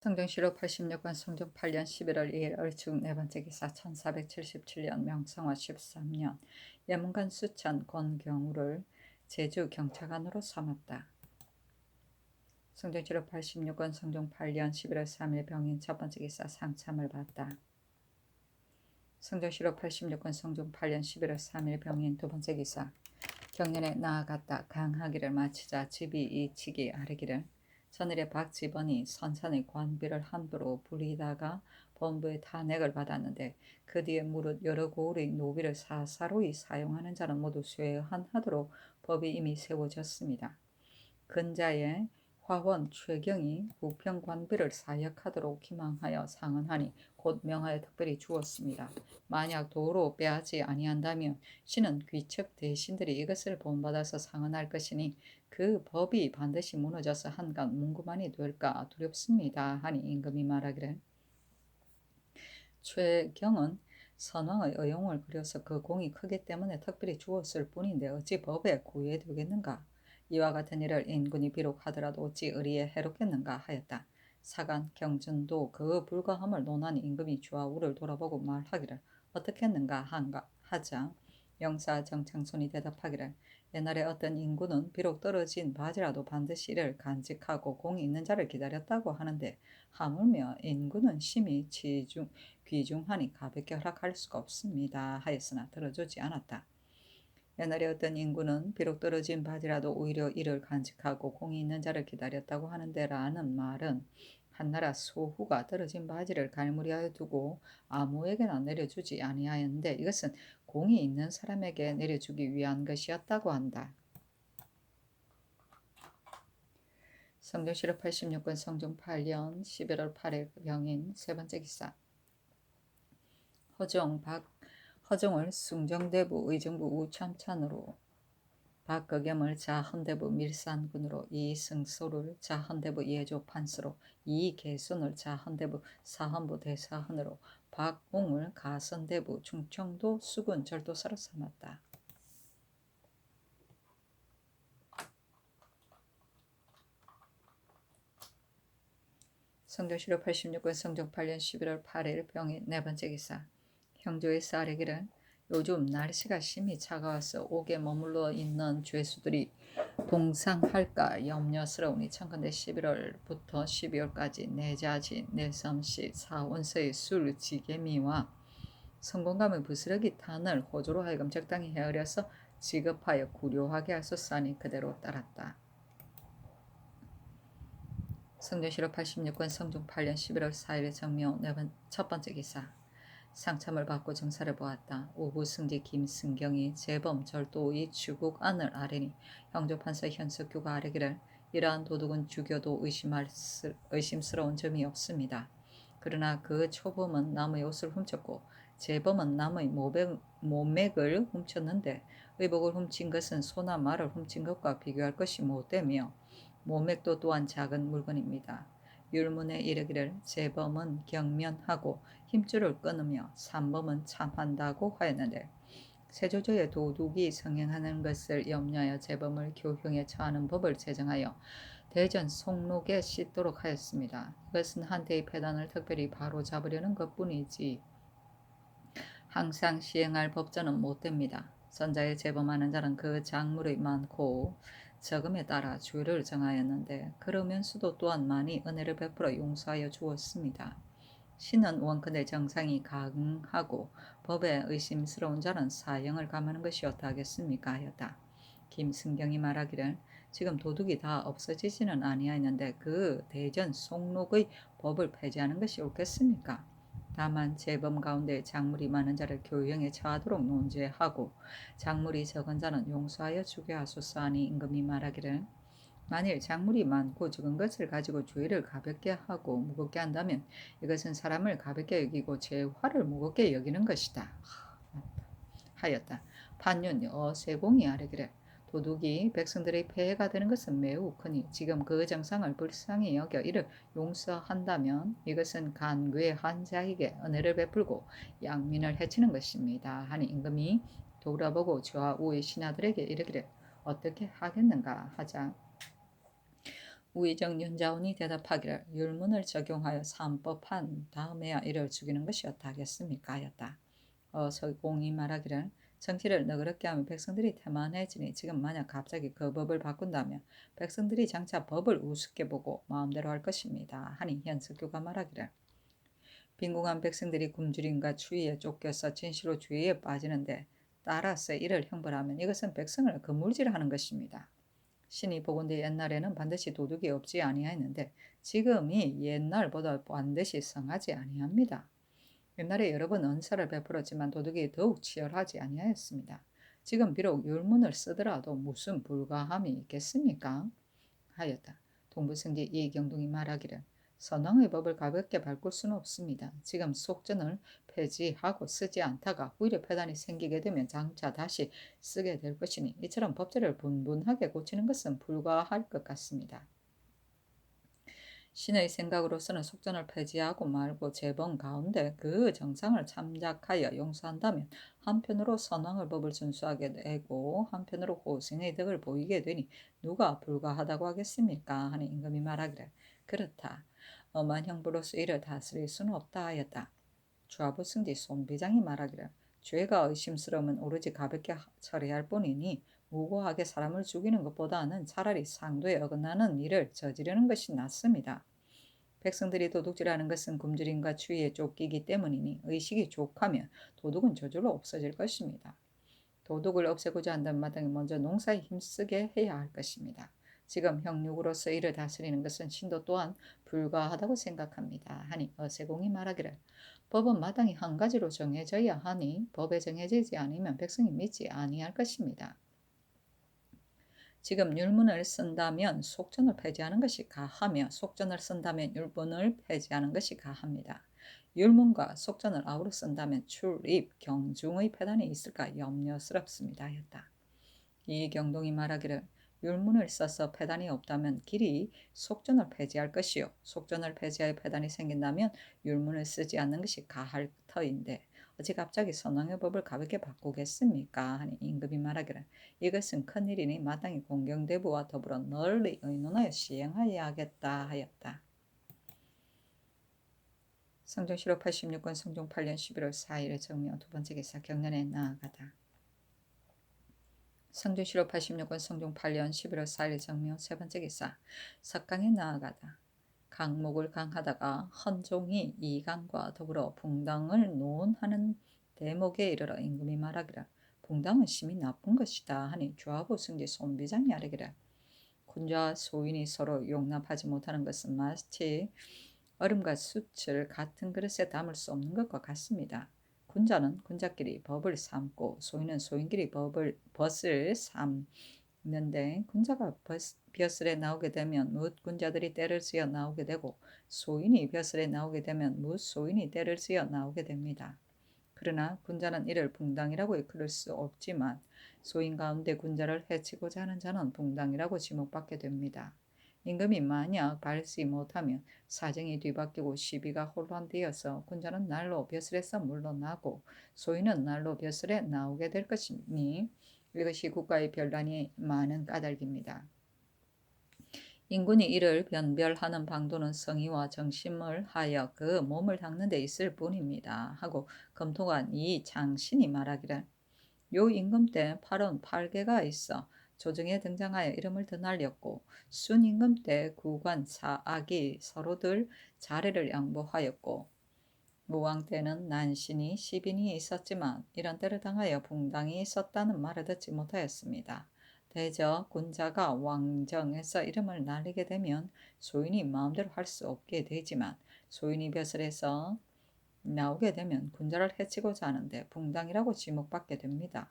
성종시로 86권 성종 8년 11월 2일 얼축 네 번째 기사 1477년 명성화 13년 예문관 수천 권경우를 제주 경차관으로 삼았다. 성종시로 86권 성종 8년 11월 3일 병인 첫 번째 기사 상참을 받다. 성종시로 86권 성종 8년 11월 3일 병인 두 번째 기사 경련에 나아갔다. 강하기를 마치자 집이 이치기 아르기를 전일에 박지번이 선산의 관비를 함부로 부리다가 본부의 탄핵을 받았는데 그 뒤에 무릇 여러 고을의 노비를 사사로이 사용하는 자는 모두 쇠한하도록 법이 이미 세워졌습니다. 근자의 화원 최경이 부평 관비를 사역하도록 기망하여 상언하니 곧 명하여 특별히 주었습니다. 만약 도로 빼하지 아니한다면 신은 귀척 대신들이 이것을 본받아서 상언할 것이니 그 법이 반드시 무너져서 한간 문구만이 될까 두렵습니다. 하니 임금이 말하기를 최경은 선왕의 의용을 그려서 그 공이 크기 때문에 특별히 주었을 뿐인데 어찌 법에 구애되겠는가. 이와 같은 일을 인군이 비록 하더라도 어찌 의리에 해롭겠는가 하였다. 사간 경준도 그 불가함을 논하니 임금이 좌우를 돌아보고 말하기를 어떻게 했는가 하자 영사 정창손이 대답하기를 옛날에 어떤 인군은 비록 떨어진 바지라도 반드시 이를 간직하고 공이 있는 자를 기다렸다고 하는데 하물며 인군은 심히 귀중하니 가볍게 허락할 수가 없습니다 하였으나 들어주지 않았다. 옛날에 어떤 인구는 비록 떨어진 바지라도 오히려 이를 간직하고 공이 있는 자를 기다렸다고 하는데 라는 말은 한나라 소후가 떨어진 바지를 갈무리하여 두고 아무에게나 내려주지 아니하였는데 이것은 공이 있는 사람에게 내려주기 위한 것이었다고 한다. 성종시로 86권 성종 8년 11월 8일 병인 세 번째 기사 허종을 숭정대부 의정부 우참찬으로 박거겸을 자헌대부 밀산군으로 이승소를 자헌대부 예조판수로 이계순을 자헌대부 사헌부 대사헌으로 박웅을 가선대부 충청도 수군 절도사로 삼았다. 성종시로 86권 성종 8년 11월 8일 병인 네 번째 기사 형조의 쌀이기를 요즘 날씨가 심히 차가워서 옥에 머물러 있는 죄수들이 동상할까 염려스러우니 청컨대 11월부터 12월까지 내자지, 내섬시, 사원서의 술, 지게미와 성공감의 부스러기 탄을 호조로 하여금 적당히 헤아려서 지급하여 구려하게 하소서하니 그대로 따랐다. 성종시로 86권 성종 8년 11월 4일 정묘 첫 번째 기사 상참을 받고 정사를 보았다. 오부승지 김승경이 재범 절도의 추국 안을 아뢰니 형조판서 현석규가 아뢰기를 이러한 도둑은 죽여도 의심스러운 점이 없습니다. 그러나 그 초범은 남의 옷을 훔쳤고 재범은 남의 모맥을 훔쳤는데 의복을 훔친 것은 소나 말을 훔친 것과 비교할 것이 못되며 모맥도 또한 작은 물건입니다. 율문에 이르기를 재범은 경면하고 힘줄을 끊으며 삼범은 참한다고 하였는데 세조조의 도둑이 성행하는 것을 염려하여 재범을 교형에 처하는 법을 제정하여 대전 송록에 싣도록 하였습니다. 이것은 한때의 폐단을 특별히 바로잡으려는 것뿐이지 항상 시행할 법전은 못됩니다. 선자에 재범하는 자는 그 작물의 많고 적음에 따라 죄를 정하였는데 그러면서도 또한 많이 은혜를 베풀어 용서하여 주었습니다. 신은 원컨대 정상이 강하고 법에 의심스러운 자는 사형을 감하는 것이 어떠하겠습니까 하였다. 김승경이 말하기를 지금 도둑이 다 없어지지는 아니하였는데 그 대전 송록의 법을 폐지하는 것이 옳겠습니까? 다만 재범 가운데 작물이 많은 자를 교형에 처하도록 논제하고 작물이 적은 자는 용서하여 주게 하소서 하니 임금이 말하기를 만일 작물이 많고 적은 것을 가지고 죄를 가볍게 하고 무겁게 한다면 이것은 사람을 가볍게 여기고 죄화를 무겁게 여기는 것이다 하였다. 판윤 세공이 아뢰기를 도둑이 백성들의 폐해가 되는 것은 매우 크니 지금 그 정상을 불쌍히 여겨 이를 용서한다면 이것은 간괴한 자에게 은혜를 베풀고 양민을 해치는 것입니다. 하니 임금이 돌아보고 좌우의 신하들에게 이르기를 어떻게 하겠는가 하자 우의정 윤자원이 대답하기를 율문을 적용하여 삼법한 다음에야 이를 죽이는 것이었다 하겠습니까 하였다. 서공이 말하기를 정치를 너그럽게 하면 백성들이 태만해지니 지금 만약 갑자기 그 법을 바꾼다면 백성들이 장차 법을 우습게 보고 마음대로 할 것입니다 하니 현석교가 말하기를 빈궁한 백성들이 굶주림과 추위에 쫓겨서 진시로 주의에 빠지는데 따라서 이를 형벌하면 이것은 백성을 그물질하는 것입니다. 신이 보건대 옛날에는 반드시 도둑이 없지 아니하였는데 지금이 옛날보다 반드시 성하지 아니합니다. 옛날에 여러 번 은사를 베풀었지만 도둑이 더욱 치열하지 아니하였습니다. 지금 비록 율문을 쓰더라도 무슨 불가함이 있겠습니까? 하였다. 동부승지 이경동이 말하기를 선왕의 법을 가볍게 바꿀 수는 없습니다. 지금 속전을 폐지하고 쓰지 않다가 후일에 폐단이 생기게 되면 장차 다시 쓰게 될 것이니 이처럼 법제를 분분하게 고치는 것은 불가할 것 같습니다. 신의 생각으로서는 속전을 폐지하고 말고 재번 가운데 그 정상을 참작하여 용서한다면 한편으로 선왕의 법을 준수하게 되고 한편으로 호승의 덕을 보이게 되니 누가 불가하다고 하겠습니까? 하니 임금이 말하기를 그렇다. 엄한 형부로서 이를 다스릴 수는 없다 하였다. 주하부 승지 손비장이 말하기를 죄가 의심스러우면 오로지 가볍게 처리할 뿐이니 무고하게 사람을 죽이는 것보다는 차라리 상도에 어긋나는 일을 저지르는 것이 낫습니다. 백성들이 도둑질하는 것은 굶주림과 추위에 쫓기기 때문이니 의식이 족하면 도둑은 저절로 없어질 것입니다. 도둑을 없애고자 한다면 마땅히 먼저 농사에 힘쓰게 해야 할 것입니다. 지금 형육으로서 이를 다스리는 것은 신도 또한 불가하다고 생각합니다. 하니 어세공이 말하기를 법은 마땅히 한 가지로 정해져야 하니 법에 정해지지 않으면 백성이 믿지 아니할 것입니다. 지금 율문을 쓴다면 속전을 폐지하는 것이 가하며 속전을 쓴다면 율문을 폐지하는 것이 가합니다. 율문과 속전을 아우러 쓴다면 출입, 경중의 폐단이 있을까 염려스럽습니다 하였다. 이경동이 말하기를 율문을 써서 폐단이 없다면 길이 속전을 폐지할 것이요 속전을 폐지하여 폐단이 생긴다면 율문을 쓰지 않는 것이 가할 터인데 어찌 갑자기 선왕의 법을 가볍게 바꾸겠습니까? 하니 임금이 말하기를 이것은 큰일이니 마땅히 공경대부와 더불어 널리 의논하여 시행하여야겠다 하였다. 성종실록 86권 성종 8년 11월 4일 정묘 두 번째 기사 경련에 나아가다. 성종실록 86권 성종 8년 11월 4일 정묘 세 번째 기사 석강에 나아가다. 강목을 강하다가 헌종이 이강과 더불어 붕당을 논하는 대목에 이르러 임금이 말하기를 붕당은 심히 나쁜 것이다 하니 주하부 승지 손비장이 아뢰기를 군자와 소인이 서로 용납하지 못하는 것은 마치 얼음과 숯을 같은 그릇에 담을 수 없는 것과 같습니다. 군자는 군자끼리 법을 삼고 소인은 소인끼리 벗을 삼는데 군자가 벼슬에 나오게 되면 뭇 군자들이 때를 지어 나오게 되고 소인이 벼슬에 나오게 되면 뭇 소인이 때를 지어 나오게 됩니다. 그러나 군자는 이를 붕당이라고 이끌을 수 없지만 소인 가운데 군자를 해치고자 하는 자는 붕당이라고 지목받게 됩니다. 임금이 만약 발시 못하면 사정이 뒤바뀌고 시비가 혼란되어서 군자는 날로 벼슬에서 물러나고 소인은 날로 벼슬에 나오게 될 것이니 이것이 국가의 변란이 많은 까닭입니다. 인군이 이를 변별하는 방도는 성의와 정심을 하여 그 몸을 닦는 데 있을 뿐입니다. 하고 검토관 이 장신이 말하기를 요 임금 때 8원 8개가 있어 조정에 등장하여 이름을 더 날렸고 순 임금 때 구관 사악이 서로들 자례를 양보하였고 무왕 때는 난신이 10인이 있었지만 이런 때를 당하여 붕당이 있었다는 말을 듣지 못하였습니다. 대저 군자가 왕정에서 이름을 날리게 되면 소인이 마음대로 할 수 없게 되지만 소인이 벼슬에서 나오게 되면 군자를 해치고자 하는데 붕당이라고 지목받게 됩니다.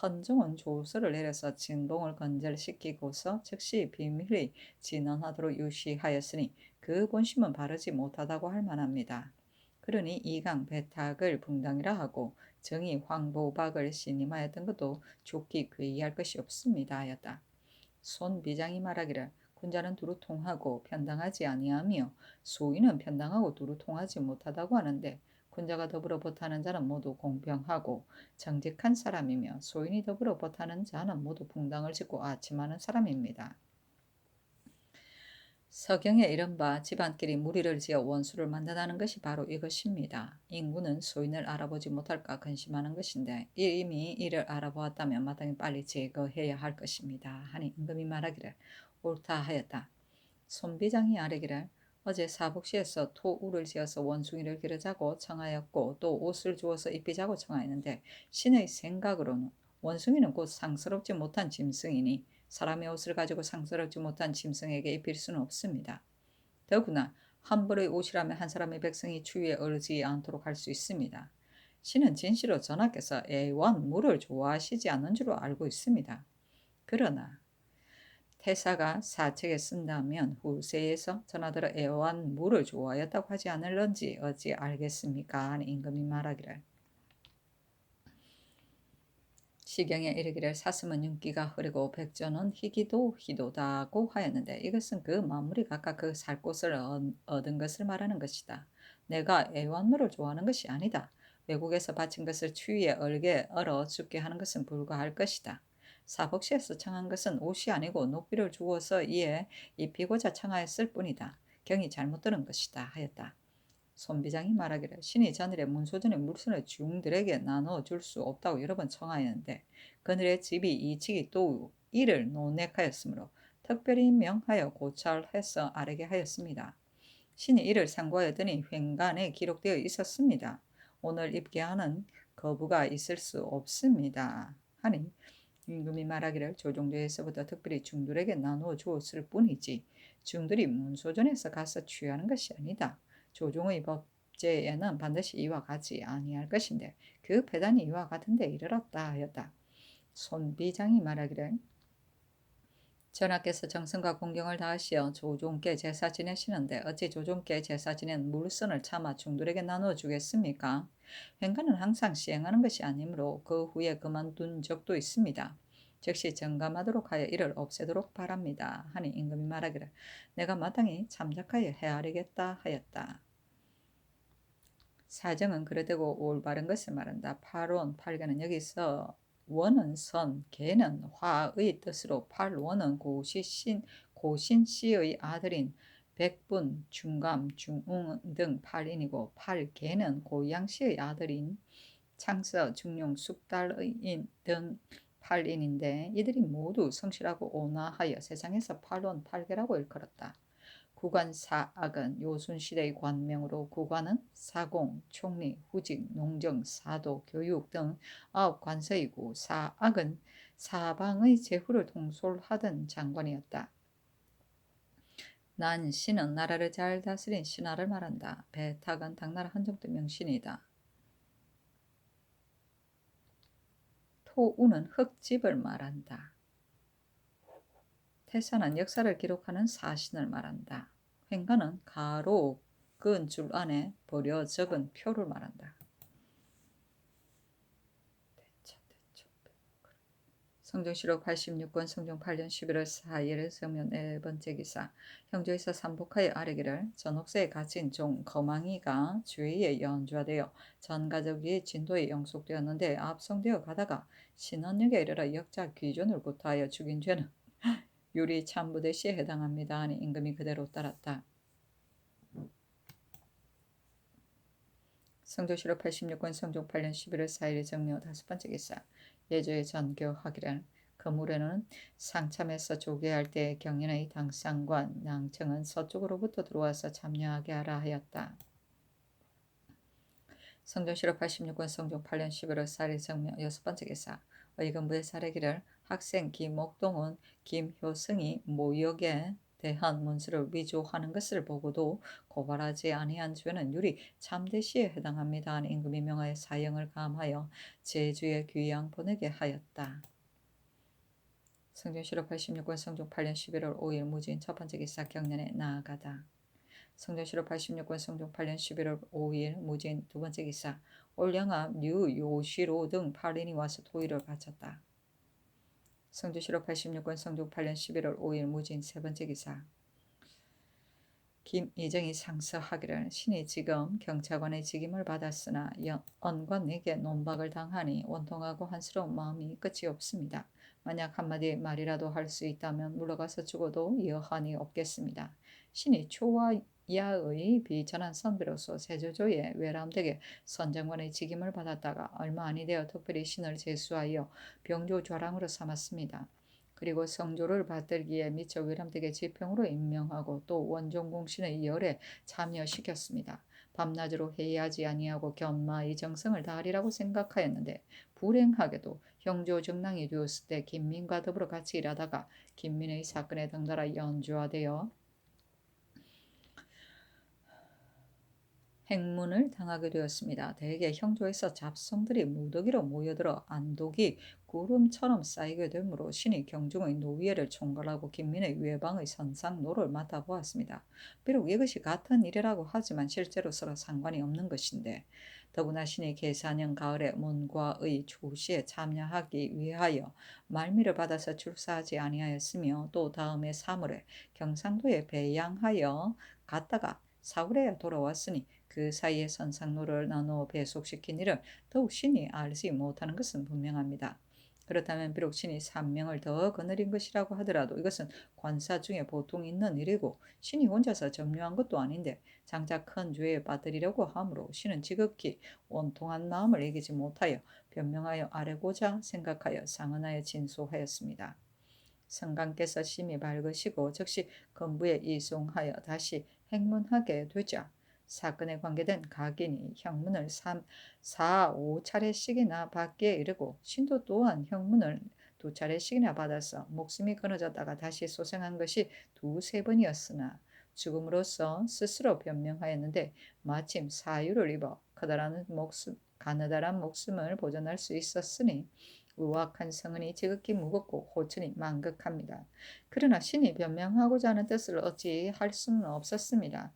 헌종은 조서를 내려서 진봉을 건절시키고서 즉시 비밀이 진언하도록 유시하였으니 그 본심은 바르지 못하다고 할 만합니다. 그러니 이강 배탁을 붕당이라 하고 정의 황보박을 신임하였던 것도 좋기 괴이할 것이 없습니다 하였다. 손 비장이 말하기를 군자는 두루 통하고 편당하지 아니하며 소인은 편당하고 두루 통하지 못하다고 하는데 군자가 더불어 법하는 자는 모두 공평하고 정직한 사람이며 소인이 더불어 법하는 자는 모두 붕당을 짓고 아침하는 사람입니다. 서경에 이른바 집안끼리 무리를 지어 원수를 만든다는 것이 바로 이것입니다. 인구는 소인을 알아보지 못할까 근심하는 것인데 이미 이를 알아보았다면 마땅히 빨리 제거해야 할 것입니다. 하니 임금이 말하기를 옳다 하였다. 손비장이 아뢰기를 어제 사복시에서 토우를 지어서 원숭이를 기르자고 청하였고 또 옷을 주어서 입히자고 청하였는데 신의 생각으로는 원숭이는 곧 상스럽지 못한 짐승이니 사람의 옷을 가지고 상스럽지 못한 짐승에게 입힐 수는 없습니다. 더구나 한 벌의 옷이라면 한 사람의 백성이 추위에 얼지 않도록 할 수 있습니다. 신은 진시로 전하께서 애완물을 좋아하시지 않는 줄로 알고 있습니다. 그러나 태사가 사책에 쓴다면 후세에서 전하들어 애완물을 좋아하였다고 하지 않을런지 어찌 알겠습니까? 하는 임금이 말하기를 시경에 이르기를 사슴은 윤기가 흐리고 백조는 희기도 희도다고 하였는데 이것은 그 만물이 각각 그 살 곳을 얻은 것을 말하는 것이다. 내가 애완물을 좋아하는 것이 아니다. 외국에서 바친 것을 추위에 얼게 얼어 죽게 하는 것은 불가할 것이다. 사복시에서 청한 것은 옷이 아니고 녹비를 주어서 이에 입히고자 청하였을 뿐이다. 경이 잘못 들은 것이다 하였다. 손비장이 말하기를 신이 전일에 문소전의 물순을 중들에게 나눠줄 수 없다고 여러 번 청하였는데 그늘의 집이 이치기 또 이를 논핵하였으므로 특별히 명하여 고찰해서 아뢰게 하였습니다. 신이 이를 상고하였더니 횡간에 기록되어 있었습니다. 오늘 입게 하는 거부가 있을 수 없습니다. 하니 임금이 말하기를 조종대에서부터 특별히 중들에게 나누어 주었을 뿐이지 중들이 문소전에서 가서 취하는 것이 아니다. 조종의 법제에는 반드시 이와 같지 아니할 것인데 그 배단이 이와 같은데 이르렀다 하였다. 손비장이 말하기를 전하께서 정성과 공경을 다하시어 조종께 제사 지내시는데 어찌 조종께 제사 지낸 물선을 참아 중들에게 나누어 주겠습니까? 횡가는 항상 시행하는 것이 아니므로 그 후에 그만둔 적도 있습니다. 즉시 정감하도록 하여 이를 없애도록 바랍니다. 하니 임금이 말하기를 내가 마땅히 참작하여 헤아리겠다 하였다. 사정은 그러되고 올바른 것을 말한다. 팔원, 팔가는 여기서 원은 선, 개는 화의 뜻으로 팔원은 고신 씨의 아들인 백분, 중감, 중웅 등 팔인이고 팔개는 고양 씨의 아들인 창서, 중용, 숙달인 등 팔인인데 이들이 모두 성실하고 온화하여 세상에서 팔원, 팔개라고 일컬었다. 구관사악은 요순시대의 관명으로 구관은 사공, 총리, 후직, 농정, 사도, 교육 등 9관서이고 사악은 사방의 제후를 통솔하던 장관이었다. 난 신은 나라를 잘 다스린 신하를 말한다. 배탁은 당나라 한정도 명신이다. 토우는 흙집을 말한다. 태사는 역사를 기록하는 사신을 말한다. 횡가는 가로 그은 줄 안에 버려 적은 표를 말한다. 성종시록 86권 성종 8년 11월 4일 성명 4번째 기사 형조에서 삼복하여 아뢰기를 전옥세에 갇힌 종 거망이가 주위에 연좌되어 전 가족이 진도에 영속되었는데 압송되어 가다가 신원역에 이르러 역자 귀존을 구타하여 죽인 죄는 유리 참부대시에 해당합니다. 하니 임금이 그대로 따랐다. 성조시록 86권 성종 8년 11월 4일 정묘 5번째 기사 예조의 전교하기를 그물에는 상참에서 조계할 때 경연의 당상관 낭청은 서쪽으로부터 들어와서 참여하게 하라 하였다. 성종시록 86권 성종 8년 11월 4일 정묘 6번째 기사 의금부의 사례기를 학생 김옥동은 김효승이 모욕에 대한 문서를 위조하는 것을 보고도 고발하지 아니한 죄는 유리 참대시에 해당합니다. 하는 임금이 명하여 사형을 감하여 제주에 귀양 보내게 하였다. 성종시록 86권 성종 8년 11월 5일 무진 첫 번째 기사 경년에 나아가다. 성종시록 86권 성종 8년 11월 5일 무진 두 번째 기사 올영암 류요시로 등 8인이 와서 토의를 바쳤다. 성조시록 86권 성종 8년 11월 5일 무진 세 번째 기사 김이정이 상서하기를 신이 지금 경찰관의 직임을 받았으나 언관에게 논박을 당하니 원통하고 한스러운 마음이 끝이 없습니다. 만약 한마디 말이라도 할 수 있다면 물러가서 죽어도 여한이 없겠습니다. 신이 초와 야의 비천한 선비로서 세조조의 외람되게 선정관의 직임을 받았다가 얼마 안이 되어 특별히 신을 제수하여 병조좌랑으로 삼았습니다. 그리고 성조를 받들기에 미처 외람되게 지평으로 임명하고 또 원종공신의 열에 참여시켰습니다. 밤낮으로 회의하지 아니하고 견마의 정성을 다하리라고 생각하였는데 불행하게도 형조정랑이 되었을 때 김민과 더불어 같이 일하다가 김민의 사건에 덩달아 연주화되어 행문을 당하게 되었습니다. 대개 형조에서 잡성들이 무더기로 모여들어 안독이 구름처럼 쌓이게 되므로 신이 경중의 노위를 총괄하고 김민의 외방의 선상노를 맡아보았습니다. 비록 이것이 같은 일이라고 하지만 실제로 서로 상관이 없는 것인데 더구나 신이 계사년 가을에 문과의 조시에 참여하기 위하여 말미를 받아서 출사하지 아니하였으며 또 다음에 3월에 경상도에 배양하여 갔다가 사월에야 돌아왔으니 그 사이에 선상로를 나누어 배속시킨 일을 더욱 신이 알지 못하는 것은 분명합니다. 그렇다면 비록 신이 3명을 더 거느린 것이라고 하더라도 이것은 관사 중에 보통 있는 일이고 신이 혼자서 점유한 것도 아닌데 장차 큰 죄에 빠뜨리려고 하므로 신은 지극히 원통한 마음을 이기지 못하여 변명하여 아뢰고자 생각하여 상언하여 진소하였습니다. 성강께서 심히 밝으시고 즉시 건부에 이송하여 다시 행문하게 되자 사건에 관계된 각인이 형문을 4, 5차례씩이나 받기에 이르고 신도 또한 형문을 2차례씩이나 받아서 목숨이 끊어졌다가 다시 소생한 것이 2~3번이었으나 죽음으로써 스스로 변명하였는데 마침 사유를 입어 가느다란 목숨을 보존할 수 있었으니 우악한 성은이 지극히 무겁고 호천이 만극합니다. 그러나 신이 변명하고자 하는 뜻을 어찌 할 수는 없었습니다.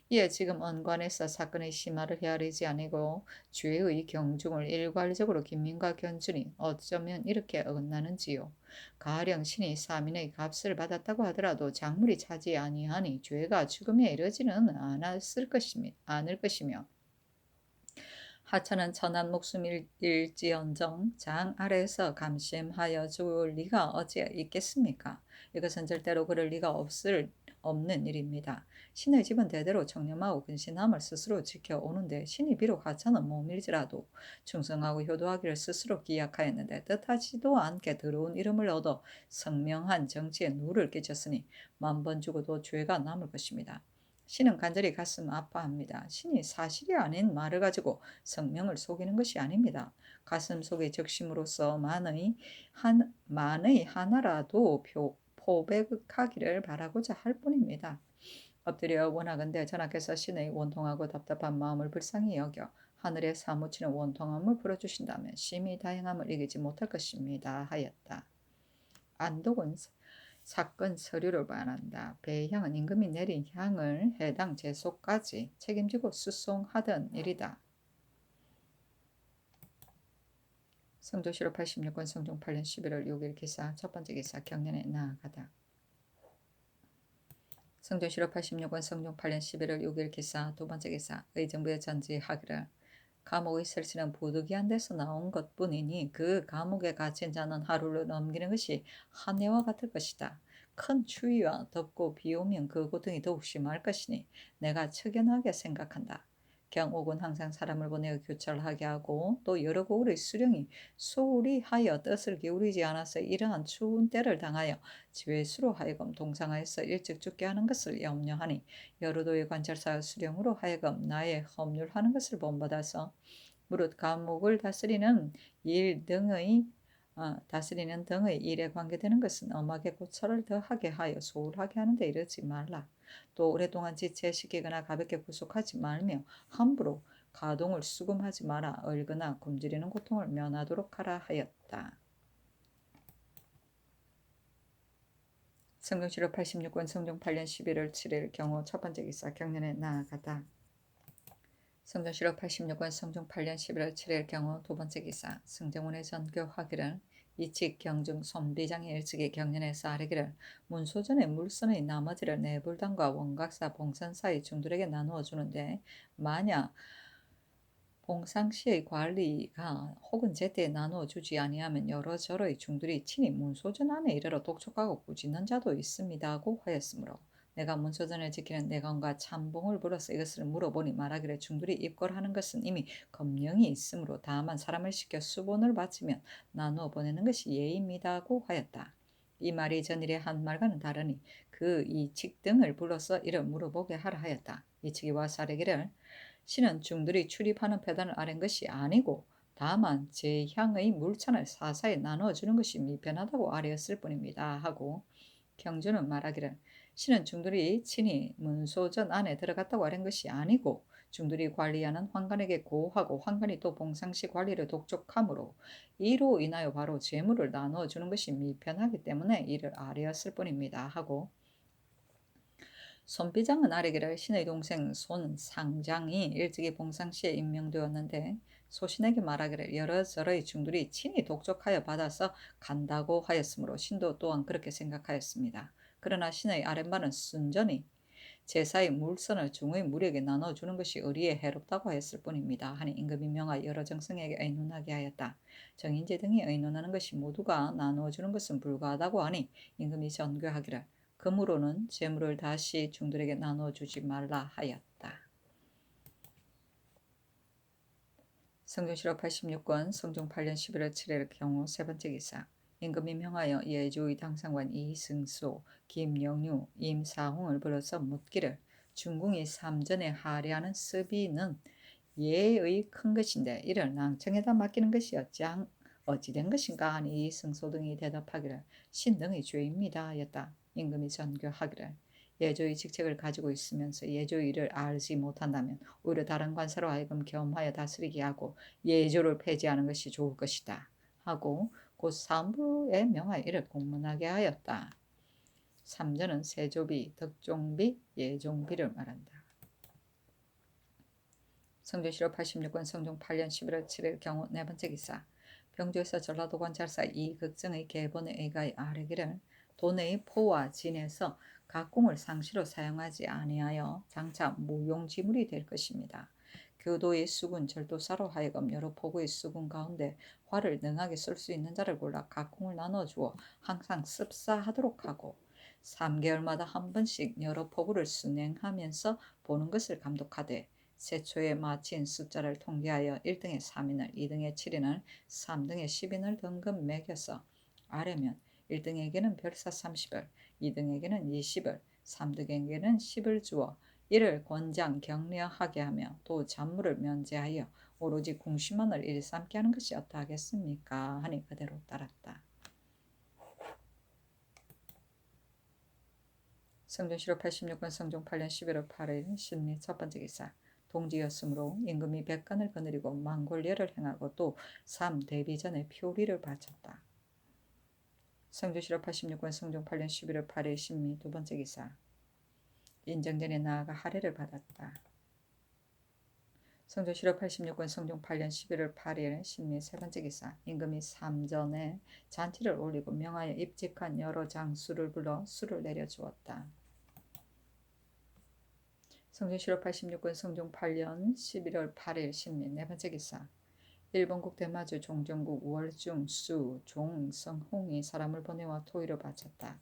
이에 지금 언관에서 사건의 심화를 헤아리지 아니고 죄의 경중을 일괄적으로 김민과 견준이 어쩌면 이렇게 어긋나는지요. 가령 신이 사민의 값을 받았다고 하더라도 작물이 차지 아니하니 죄가 죽음에 이르지는 않을 것이며 하찮은 천한 목숨일지언정 장 아래에서 감심하여 죽을 리가 어찌 있겠습니까? 이것은 절대로 그럴 리가 없는 일입니다. 신의 집은 대대로 청렴하고 근신함을 스스로 지켜오는데 신이 비록 하찮은 몸일지라도 충성하고 효도하기를 스스로 기약하였는데 뜻하지도 않게 더러운 이름을 얻어 성명한 정치에 누를 끼쳤으니 만번 죽어도 죄가 남을 것입니다. 신은 간절히 가슴 아파합니다. 신이 사실이 아닌 말을 가지고 성명을 속이는 것이 아닙니다. 가슴 속의 적심으로써 만의 하나라도 포백하기를 바라고자 할 뿐입니다. 엎드려 원하건대 전하께서 신의 원통하고 답답한 마음을 불쌍히 여겨 하늘에 사무치는 원통함을 풀어주신다면 심히 다행함을 이기지 못할 것입니다 하였다. 안독은 사건 서류를 말한다. 배향은 임금이 내린 향을 해당 제소까지 책임지고 수송하던 일이다. 성조실록 86권 성종 8년 11월 6일 기사 첫 번째 기사 경련에 나아가다. 성조실록 86권 성종 8년 11월 6일 기사 두 번째 기사 의정부에 전지하기를 감옥의 설치는 부득이한 데서 나온 것뿐이니 그 감옥에 갇힌 자는 하루를 넘기는 것이 한 해와 같을 것이다. 큰 추위와 덥고 비 오면 그 고통이 더욱 심할 것이니 내가 측연하게 생각한다. 경옥은 항상 사람을 보내어 교찰하게 하고 또 여러 고을의 수령이 소홀히 하여 뜻을 기울이지 않아서 이러한 추운 때를 당하여 죄수로 하여금 동상하여서 일찍 죽게 하는 것을 염려하니 여러 도의 관찰사 수령으로 하여금 나에 법률하는 것을 본받아서 무릇 감옥을 다스리는 등의 일에 관계되는 것은 엄하게 고찰을 더하게 하여 소홀하게 하는 데 이르지 말라. 또 오랫동안 지체시키거나 가볍게 구속하지 말며 함부로 가동을 수금하지 마라. 얼거나 굶주리는 고통을 면하도록 하라 하였다. 성경실록 86권 성종 8년 11월 7일 경호 첫 번째 기사 경련에 나아가다. 성전실록 86권 성종 8년 11월 7일 경호 두 번째 기사 승정원의 전교하기를 이칙 경중 손비장의 일찍이 경련에서 아뢰기를 문소전의 물선의 나머지를 내불당과 원각사 봉선사의 중들에게 나누어 주는데 만약 봉상시의 관리가 혹은 제때에 나누어 주지 아니하면 여러저러의 중들이 친히 문소전 안에 이르러 독촉하고 꾸짖는 자도 있습니다고 하였으므로 내가 문소전을 지키는 내관과 참봉을 불러서 이것을 물어보니 말하기를 중들이 입궐하는 것은 이미 검령이 있으므로 다만 사람을 시켜 수본을 바치면 나누어 보내는 것이 예입니다고 하였다. 이 말이 전일의 한 말과는 다르니 그 이칙 등을 불러서 이를 물어보게 하라 하였다. 이칙이 와서 아뢰기를 신은 중들이 출입하는 배단을 아랜 것이 아니고 다만 제 향의 물찬을 사사히 나누어 주는 것이 미편하다고 아뢰었을 뿐입니다 하고, 경주는 말하기를 신은 중들이 친히 문소전 안에 들어갔다고 아랜 것이 아니고 중들이 관리하는 환관에게 고하고 환관이 또 봉상시 관리를 독촉하므로 이로 인하여 바로 재물을 나누어 주는 것이 미편하기 때문에 이를 아뢰었을 뿐입니다 하고, 손비장은 아뢰기를 신의 동생 손상장이 일찍이 봉상시에 임명되었는데 소신에게 말하기를 여러저러의 중들이 친히 독촉하여 받아서 간다고 하였으므로 신도 또한 그렇게 생각하였습니다. 그러나 신의 아랫말은 순전히 제사의 물선을 중의 무리에게 나눠주는 것이 의리에 해롭다고 했을 뿐입니다 하니 임금이 명하여 여러 정승에게 의논하게 하였다. 정인제 등이 의논하는 것이 모두가 나누어주는 것은 불가하다고 하니 임금이 전교하기를 금으로는 재물을 다시 중들에게 나눠주지 말라 하였다. 성종실록 86권 성종 8년 11월 7일 경우 세 번째 기사. 임금이 명하여 예조의 당상관 이승소, 김영유, 임사홍을 불러서 묻기를 중궁이 삼전에 하례하는 습의는 예의 큰 것인데 이를 낭청에다 맡기는 것이 어찌된 것인가 하니 이승소 등이 대답하기를 신등의 죄입니다 하였다. 임금이 전교하기를 예조의 직책을 가지고 있으면서 예조의 일을 알지 못한다면 오히려 다른 관사로 하여금 겸하여 다스리게 하고 예조를 폐지하는 것이 좋을 것이다 하고 곧 사무부에 명하여 이를 공문하게 하였다. 삼전은 세조비, 덕종비, 예종비를 말한다. 성종실록 86권 성종 8년 11월 7일 경우 네 번째 기사. 병조에서 전라도 관찰사 이극정의 계본에 의가에 아뢰기를 도내의 포와 진에서 각궁을 상시로 사용하지 아니하여 장차 무용지물이 될 것입니다. 교도의 수군 절도사로 하여금 여러 포구의 수군 가운데 활을 능하게 쓸 수 있는 자를 골라 각궁을 나눠 주어 항상 습사하도록 하고 3개월마다 한 번씩 여러 포구를 순행하면서 보는 것을 감독하되 세초에 마친 숫자를 통계하여 1등에 3인을, 2등에 7인을, 3등에 10인을 등급 매겨서 아래면 1등에게는 별사 30을, 2등에게는 20을, 3등에게는 10을 주어 이를 권장 격려하게 하며 또 잔물을 면제하여 오로지 궁심만을 일삼게 하는 것이 어떠하겠습니까 하니 그대로 따랐다. 성종실록 86권 성종 8년 11월 8일 신미 첫 번째 기사. 동지였으므로 임금이 백간을 거느리고 망골례를 행하고 또 3대비전에 표리를 바쳤다. 성종실록 86권 성종 8년 11월 8일 신미 두 번째 기사. 인정전에 나아가 할애를 받았다. 성종실록 86권 성종 8년 11월 8일 신미 세 번째 기사. 임금이 삼전에 잔치를 올리고 명하여 입직한 여러 장수를 불러 수를 내려주었다. 성종실록 86권 성종 8년 11월 8일 신미 네 번째 기사. 일본국 대마주 종정국 월중 수 종성홍이 사람을 보내와 토의를 바쳤다.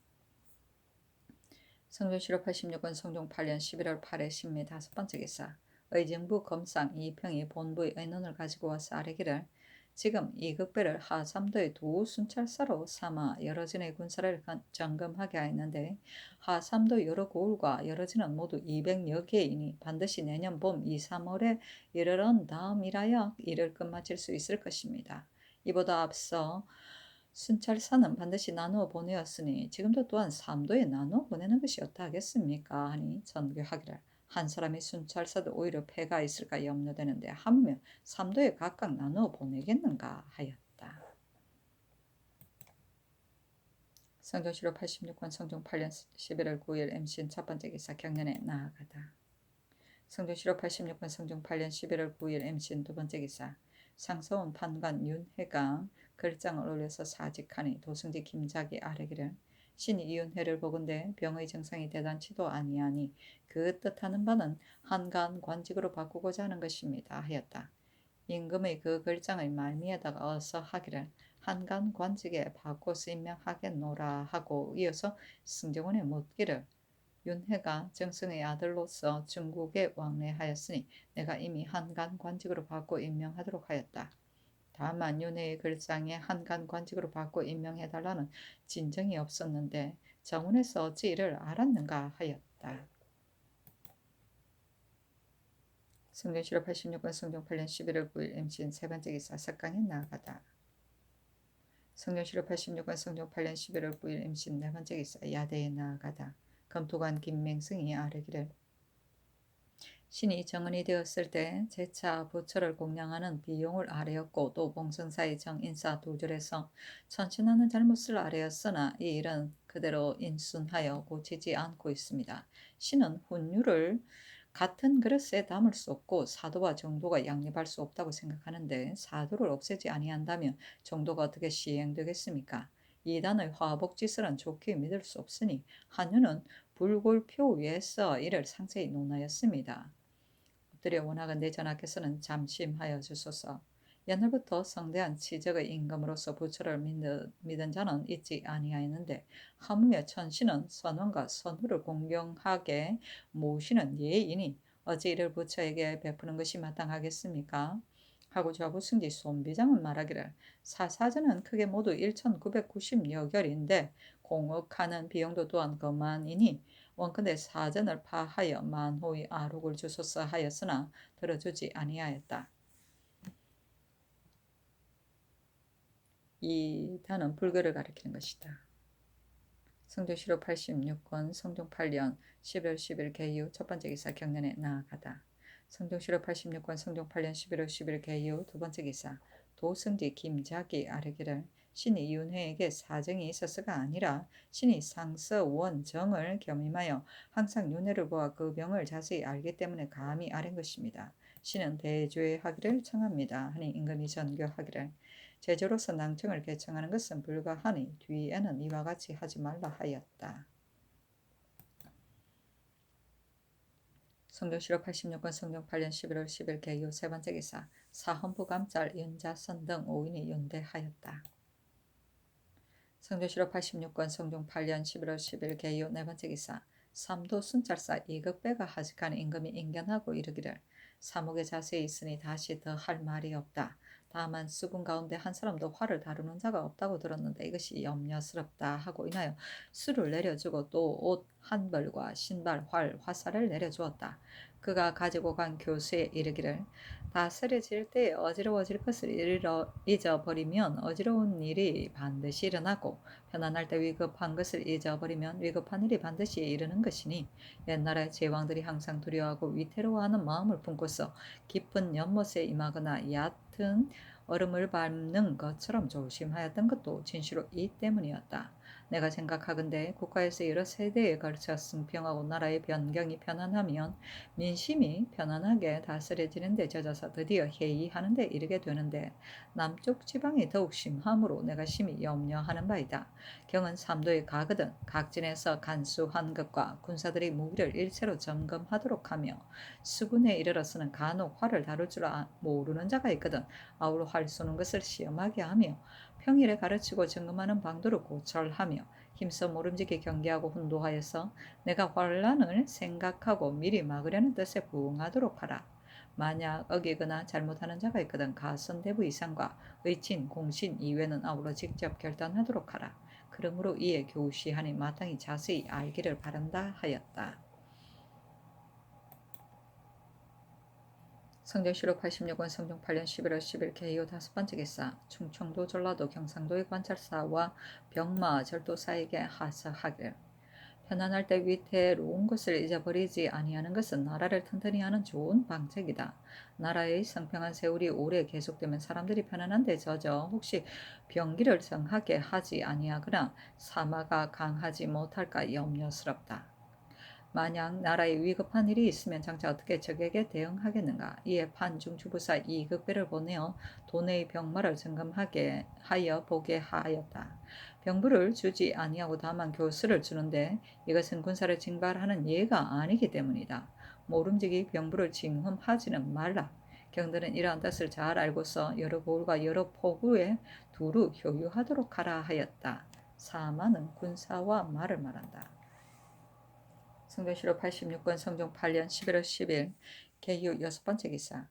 성종실록 86권 성종 8년 11월 8일 신미 다섯 번째 기사. 의정부 검상 이평이 본부의 의논을 가지고 와서 아뢰기를 지금 이극배를 하삼도의 도순찰사로 삼아 여러진의 군사를 점검하게 하였는데 하삼도 여러 고을과 여러진은 모두 200여 개이니 반드시 내년 봄 2, 3월에 이르는 다음이라야 일을 끝마칠 수 있을 것입니다. 이보다 앞서 순찰사는 반드시 나누어 보내었으니 지금도 또한 삼도에 나누어 보내는 것이 어떠하겠습니까 하니 전교하기를 한 사람이 순찰사도 오히려 폐가 있을까 염려되는데 하물며 삼도에 각각 나누어 보내겠는가 하였다. 성종실록 86권 성종 8년 11월 9일 MCN 첫 번째 기사 경연에 나아가다. 성종실록 86권 성종 8년 11월 9일 MCN 두 번째 기사. 상서원 판관 윤회가 글장을 올려서 사직하니 도승지 김작이 아뢰기를 신이 이윤회를 보건대 병의 증상이 대단치도 아니하니 그 뜻하는 바는 한간 관직으로 바꾸고자 하는 것입니다 하였다. 임금의 그 글장의 말미에다가 어서 하기를 한간 관직에 바꿔서 임명하겠노라 하고 이어서 승정원에 묻기를 윤회가 정승의 아들로서 중국에 왕래하였으니 내가 이미 한간 관직으로 받고 임명하도록 하였다. 다만 윤회의 글상에 한간 관직으로 받고 임명해달라는 진정이 없었는데 정원에서 어찌 이를 알았는가 하였다. 성경시로 86권 성종 8년 11월 9일 임신 세 번째 기사 석강에 나아가다. 성경시로 86권 성종 8년 11월 9일 임신 네 번째 기사 야대에 나아가다. 검토관 김맹승이 아뢰기를 신이 정은이 되었을 때 제차 부처를 공양하는 비용을 아뢰었고 또 봉성사의 정인사 두 줄에서 천신하는 잘못을 아뢰었으나 이 일은 그대로 인순하여 고치지 않고 있습니다. 신은 훈유를 같은 그릇에 담을 수 없고 사도와 정도가 양립할 수 없다고 생각하는데 사도를 없애지 아니한다면 정도가 어떻게 시행되겠습니까? 이단의 화복지설은 좋게 믿을 수 없으니 한유는 불골표 위에서 이를 상세히 논하였습니다. 엎드려 원하건대 전하께서는 잠심하여 주소서. 옛날부터 성대한 치적의 임금으로서 부처를 믿은 자는 있지 아니하였는데 하물며 천신은 선원과 선후를 공경하게 모시는 예이니 어찌 이를 부처에게 베푸는 것이 마땅하겠습니까? 하고 좌부승지 손비장은 말하기를 사사전은 크게 모두 1990여 결인데 공업하는 비용도 또한 그만이니 원컨대 사전을 파하여 만호의 아록을 주소서 하였으나 들어주지 아니하였다. 이 단은 불교를 가리키는 것이다. 성종시로 86권 성종 8년 11월 10일 개유 첫 번째 기사 경련에 나아가다. 성종시로 86권 성종 8년 11월 10일 개유 두 번째 기사 도승지 김자기 아뢰기를 신이 윤회에게 사정이 있어서가 아니라 신이 상서 원정을 겸임하여 항상 윤회를 보아 그 병을 자세히 알기 때문에 감히 아뢰는 것입니다. 신은 대죄하기를 청합니다. 하니 임금이 전교하기를 제조로서 낭청을 개청하는 것은 불가하니 뒤에는 이와 같이 하지 말라 하였다. 성종시로 86권 성종 8년 11월 10일 개요 세 번째 기사 사헌부 감찰 윤자선 등 5인이 연대하였다. 성종시로 86권 성종 8년 11월 10일 개요 네 번째 기사 삼도 순찰사 이극배가 하직하는 임금이 인견하고 이르기를 사목에 자세히 있으니 다시 더 할 말이 없다. 다만 수군 가운데 한 사람도 활을 다루는 자가 없다고 들었는데 이것이 염려스럽다 하고 인하여 술을 내려주고 또 옷 한 벌과 신발, 활, 화살을 내려주었다. 그가 가지고 간 교수에 이르기를 다스려질 때에 어지러워질 것을 잊어버리면 어지러운 일이 반드시 일어나고 편안할 때 위급한 것을 잊어버리면 위급한 일이 반드시 이르는 것이니 옛날에 제왕들이 항상 두려워하고 위태로워하는 마음을 품고서 깊은 연못에 임하거나 얕은 얼음을 밟는 것처럼 조심하였던 것도 진시로 이 때문이었다. 내가 생각하건대 국가에서 여러 세대에 걸쳐 승평하고 나라의 변경이 편안하면 민심이 편안하게 다스려지는 데 젖어서 드디어 회의하는 데 이르게 되는데 남쪽 지방이 더욱 심함으로 내가 심히 염려하는 바이다. 경은 삼도에 가거든 각진에서 간수한 것과 군사들이 무기를 일체로 점검하도록 하며 수군에 이르러서는 간혹 활을 다룰 줄 모르는 자가 있거든 아우러 활 쏘는 것을 시험하게 하며 평일에 가르치고 점검하는 방도를 고철하며 힘써 모름지기 경계하고 훈도하여서 내가 환란을 생각하고 미리 막으려는 뜻에 부응하도록 하라. 만약 어기거나 잘못하는 자가 있거든 가선대부 이상과 의친, 공신 이외는 아우러 직접 결단하도록 하라. 그러므로 이에 교시하니 마땅히 자세히 알기를 바란다 하였다. 성종시로 86권 성종 8년 11월 10일 개요 다섯 번째 기사 충청도 전라도 경상도의 관찰사와 병마 절도사에게 하사하기를 편안할 때 위태로운 것을 잊어버리지 아니하는 것은 나라를 튼튼히 하는 좋은 방책이다. 나라의 성평한 세월이 오래 계속되면 사람들이 편안한 데 젖어 혹시 병기를 정하게 하지 아니하거나 사마가 강하지 못할까 염려스럽다. 만약 나라에 위급한 일이 있으면 장차 어떻게 적에게 대응하겠는가. 이에 판중주부사 이극배를 보내어 도내의 병마를 점검하게 하여 보게 하였다. 병부를 주지 아니하고 다만 교수를 주는데 이것은 군사를 징발하는 예가 아니기 때문이다. 모름지기 병부를 징흠하지는 말라. 경들은 이러한 뜻을 잘 알고서 여러 고울과 여러 포구에 두루 효유하도록 하라 하였다. 사마는 군사와 말을 말한다. 성전시로 86권 성종 8년 11월 10일 개유 여섯 번째 기사.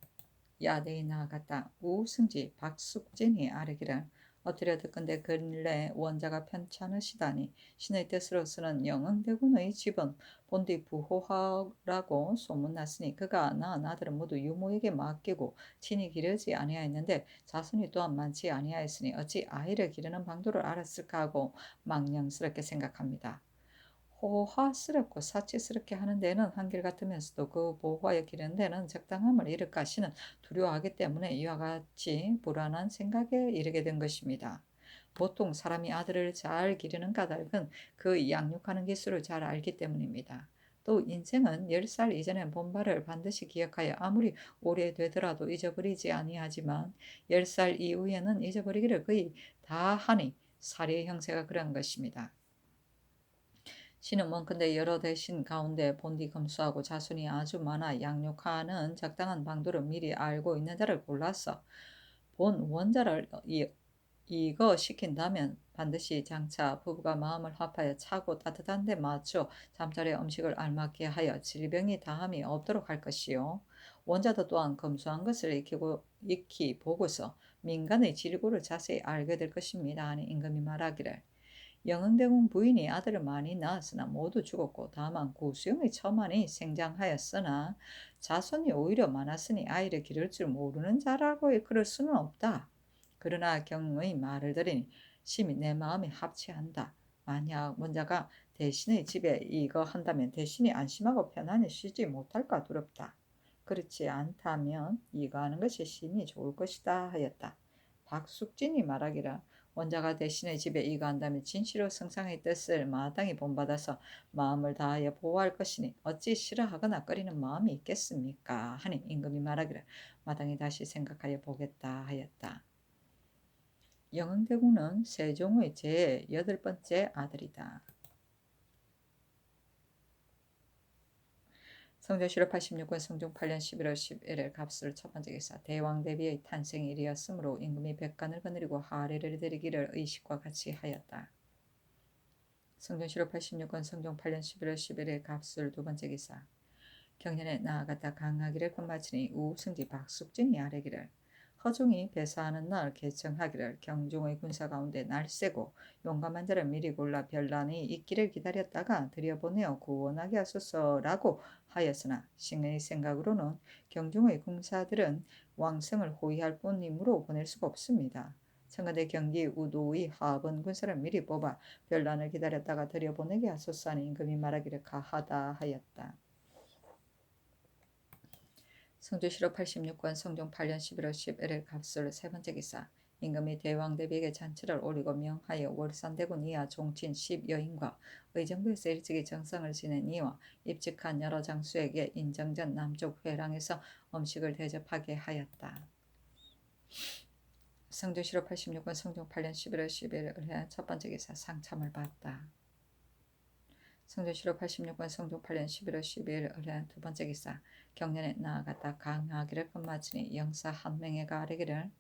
야대에 나아갔다. 우승지 박숙진이 아뢰기를 엎드려 듣건대 근래 원자가 편찮으시다니 신의 뜻으로서는 영흥대군의 집은 본디 부호하라고 소문났으니 그가 나들은 모두 유모에게 맡기고 친히 기르지 아니하였는데 자손이 또한 많지 아니하였으니 어찌 아이를 기르는 방도를 알았을까 하고 망령스럽게 생각합니다. 호화스럽고 사치스럽게 하는 데는 한결같으면서도 그 보호하여 기르는 데는 적당함을 잃을까 시는 두려워하기 때문에 이와 같이 불안한 생각에 이르게 된 것입니다. 보통 사람이 아들을 잘 기르는 까닭은 그 양육하는 기술을 잘 알기 때문입니다. 또 인생은 10살 이전의 본바를 반드시 기억하여 아무리 오래되더라도 잊어버리지 아니하지만 10살 이후에는 잊어버리기를 거의 다 하니 사리의 형세가 그런 것입니다. 신은 원컨대 여러 대신 가운데 본디 검수하고 자손이 아주 많아 양육하는 적당한 방도를 미리 알고 있는 자를 골라서 본 원자를 이거 시킨다면 반드시 장차 부부가 마음을 합하여 차고 따뜻한 데 맞춰 잠자리에 음식을 알맞게 하여 질병이 다함이 없도록 할 것이요. 원자도 또한 검소한 것을 익히 보고서 민간의 질고를 자세히 알게 될 것입니다 하니 임금이 말하기를 영흥대군 부인이 아들을 많이 낳았으나 모두 죽었고 다만 구수영의 처만이 생장하였으나 자손이 오히려 많았으니 아이를 기를 줄 모르는 자라고 그럴 수는 없다. 그러나 경의 말을 들으니 심히 내 마음이 합치한다. 만약 원자가 대신의 집에 이거 한다면 대신이 안심하고 편안히 쉬지 못할까 두렵다. 그렇지 않다면 이거 하는 것이 심히 좋을 것이다 하였다. 박숙진이 말하기를 원자가 대신의 집에 이거한다면 진시로 성상의 뜻을 마땅히 본받아서 마음을 다하여 보호할 것이니 어찌 싫어하거나 꺼리는 마음이 있겠습니까? 하니 임금이 말하기를 마땅히 다시 생각하여 보겠다 하였다. 영흥대군은 세종의 제8번째 아들이다. 성전시로 86권 성종 8년 11월 11일 갑술 첫 번째 기사. 대왕대비의 탄생일이었으므로 임금이 백관을 거느리고 하례를 드리기를 의식과 같이 하였다. 성전시로 86권 성종 8년 11월 11일 갑술 두 번째 기사. 경년에 나아갔다 강하기를 끝마치니 우승지 박숙진이 아뢰기를 허종이 배사하는 날 개청하기를 경종의 군사 가운데 날새고 용감한 자를 미리 골라 별난이 있기를 기다렸다가 들여보내어 구원하게 하소서라고 하였으나 신의 생각으로는 경종의 군사들은 왕성을 호위할 뿐이므로 보낼 수가 없습니다. 청와대 경기 우도의 하번 군사를 미리 뽑아 별난을 기다렸다가 들여보내게 하소서 하니 임금이 말하기를 가하다 하였다. 성주시로 86권 성종 8년 11월 11일 갑술 세 번째 기사. 임금이 대왕대비에게 잔치를 올리고 명하여 월산대군 이하 종친 10여인과 의정부에서 일찍이 정성을 지낸 이와 입직한 여러 장수에게 인정전 남쪽 회랑에서 음식을 대접하게 하였다. 성주시로 86권 성종 8년 11월 11일 을해 첫 번째 기사. 상참을 받다. 성전시로 86권 성종 8년 11월 12일 을해 두 번째 기사. 경년에 나아갔다 강하기를 끝마치니 영사 한 명에가 아뢰기를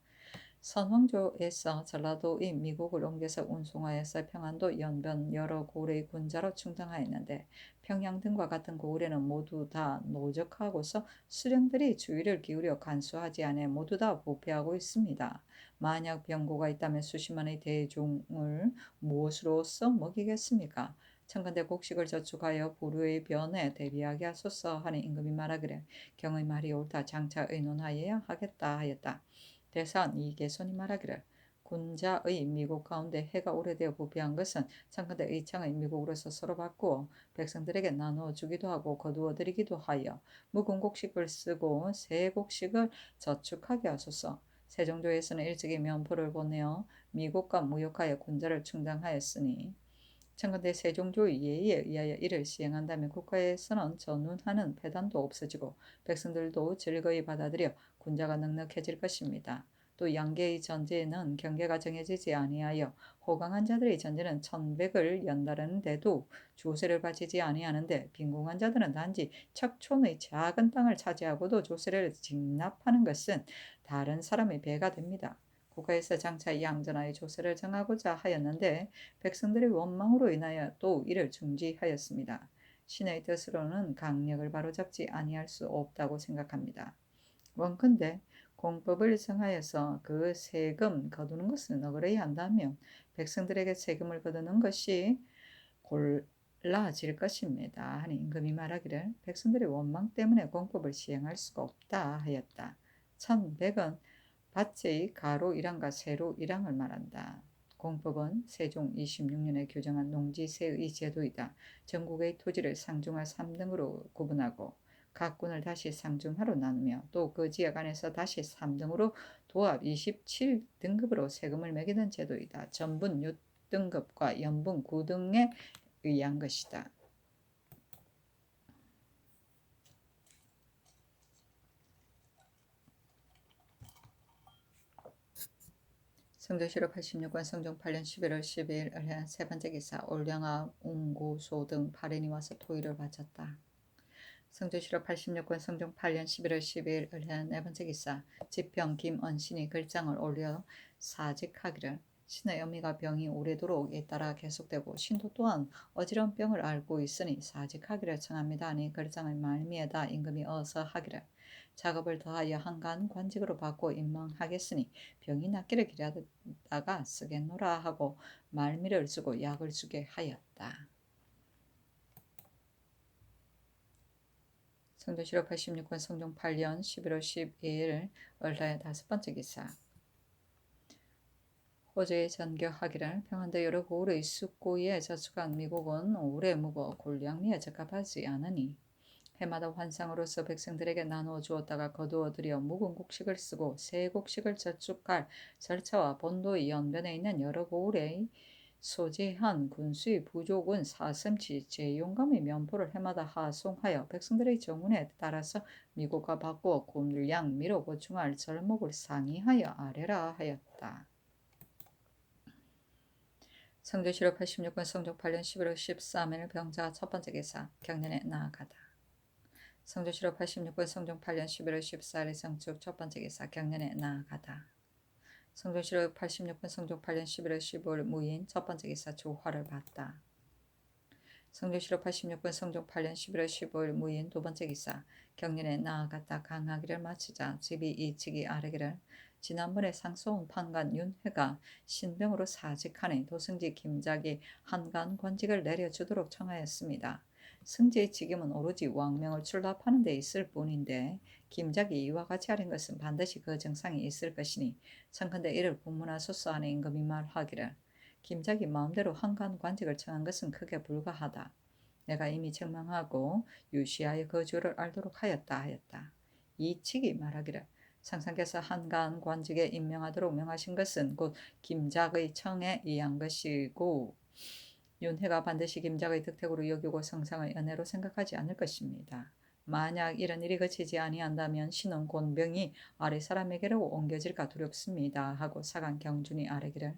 선왕조에서 전라도의 미국을 옮겨서 운송하여서 평안도 연변 여러 고을의 군자로 충당하였는데 평양 등과 같은 고을에는 모두 다 노적하고서 수령들이 주의를 기울여 간수하지 않아 모두 다 부패하고 있습니다. 만약 병고가 있다면 수십만의 대종을 무엇으로써 먹이겠습니까? 청컨대 곡식을 저축하여 불후의 변에 대비하게 하소서 하니 임금이 말하기를 경의 말이 옳다. 장차 의논하여야 하겠다 하였다. 대사원 이계손이 말하기를 군자의 미국 가운데 해가 오래되어 부패한 것은 청컨대 의창의 미국으로서 서로 바꾸어 백성들에게 나누어 주기도 하고 거두어 드리기도 하여 묵은 곡식을 쓰고 새 곡식을 저축하게 하소서. 세종조에서는 일찍이 면포를 보내어 미국과 무역하여 군자를 충당하였으니 청컨대 세종조의 예의에 의하여 이를 시행한다면 국가에서는 전운하는 폐단도 없어지고 백성들도 즐거이 받아들여 군자가 넉넉해질 것입니다. 또 양계의 전제에는 경계가 정해지지 아니하여 호강한 자들의 전제는 1100을 연달하는데도 조세를 바치지 아니하는데 빈궁한 자들은 단지 척촌의 작은 땅을 차지하고도 조세를 직납하는 것은 다른 사람의 배가 됩니다. 국가에서 장차 양전하여 조세를 정하고자 하였는데 백성들의 원망으로 인하여 또 이를 중지하였습니다. 신의 뜻으로는 강력을 바로잡지 아니할 수 없다고 생각합니다. 원컨대 공법을 정하여서 그 세금 거두는 것을 너그러이 한다면 백성들에게 세금을 거두는 것이 골라질 것입니다. 하니 임금이 말하기를 백성들의 원망 때문에 공법을 시행할 수가 없다 하였다. 1100은 밭제의 가로 1항과 세로 1항을 말한다. 공법은 세종 26년에 규정한 농지세의 제도이다. 전국의 토지를 상중하 3등으로 구분하고 각 군을 다시 상중하로 나누며 또 그 지역 안에서 다시 3등으로 도합 27등급으로 세금을 매기는 제도이다. 전분 6등급과 연분 9등에 의한 것이다. 성조실록 86권 성종 8년 11월 12일 을해한 세 번째 기사 올량아 웅고소 등 8인이 와서 토의를 바쳤다. 성조실록 86권 성종 8년 11월 12일 을해한 네 번째 기사 지평 김언신이 글장을 올려 사직하기를 신의 어미가 병이 오래도록 잇따라 계속되고 신도 또한 어지러운 병을 앓고 있으니 사직하기를 청합니다. 하니 글장을 말미에다 임금이 어서 하기를 작업을 더하여 한간 관직으로 받고 임명하겠으니 병이 낫기를 기다다가 쓰겠노라 하고 말미를 주고 약을 주게 하였다. 성조실록 86권 성종 8년 11월 12일 을라의 다섯 번째 기사 호주에 전교하기를 평안대 여러 고을의 숙고에 저축한 미국은 오래 묵어 골량미에 적합하지 않으니 해마다 환상으로서 백성들에게 나누어 주었다가 거두어 들여 묵은 곡식을 쓰고 새 곡식을 저축할 절차와 본도의 연변에 있는 여러 고을의 소재한 군수의 부족은 사슴치 제용감의 면포를 해마다 하송하여 백성들의 정운에 따라서 미국과 바꾸어 골량미로 보충할 절목을 상의하여 아뢰라 하였다. 성조실록 86권 성종 8년 11월 13일 병자 첫 번째 기사 경년에 나아가다. 성조실록 86권 성종 8년 11월 14일 성축 첫 번째 기사 경년에 나아가다. 성조실록 86권 성종 8년 11월 15일 무인 첫 번째 기사 조화를 봤다. 성조실록 86권 성종 8년 11월 15일 무인 두 번째 기사 경년에 나아갔다. 강하기를 마치자 집이 이치기 아뢰기를 지난번에 상소온 판관 윤회가 신병으로 사직하니 도승지 김작이 한간 관직을 내려주도록 청하였습니다. 승지의 직임은 오로지 왕명을 출납하는 데 있을 뿐인데 김작이 이와 같이 하는 것은 반드시 그 정상이 있을 것이니 청컨대 이를 공문하소서 하는 임금이 말하기를 김작이 마음대로 한간 관직을 청한 것은 크게 불가하다. 내가 이미 책망하고 유시하여 그 주를 알도록 하였다. 이칙이 말하기를 상상께서 한간 관직에 임명하도록 명하신 것은 곧 김작의 청에 의한 것이고 윤회가 반드시 김작의 득택으로 여기고 성상의 은혜로 생각하지 않을 것입니다. 만약 이런 일이 그치지 아니한다면 신은 곤병이 아래 사람에게로 옮겨질까 두렵습니다. 하고 사간 경준이 아뢰기를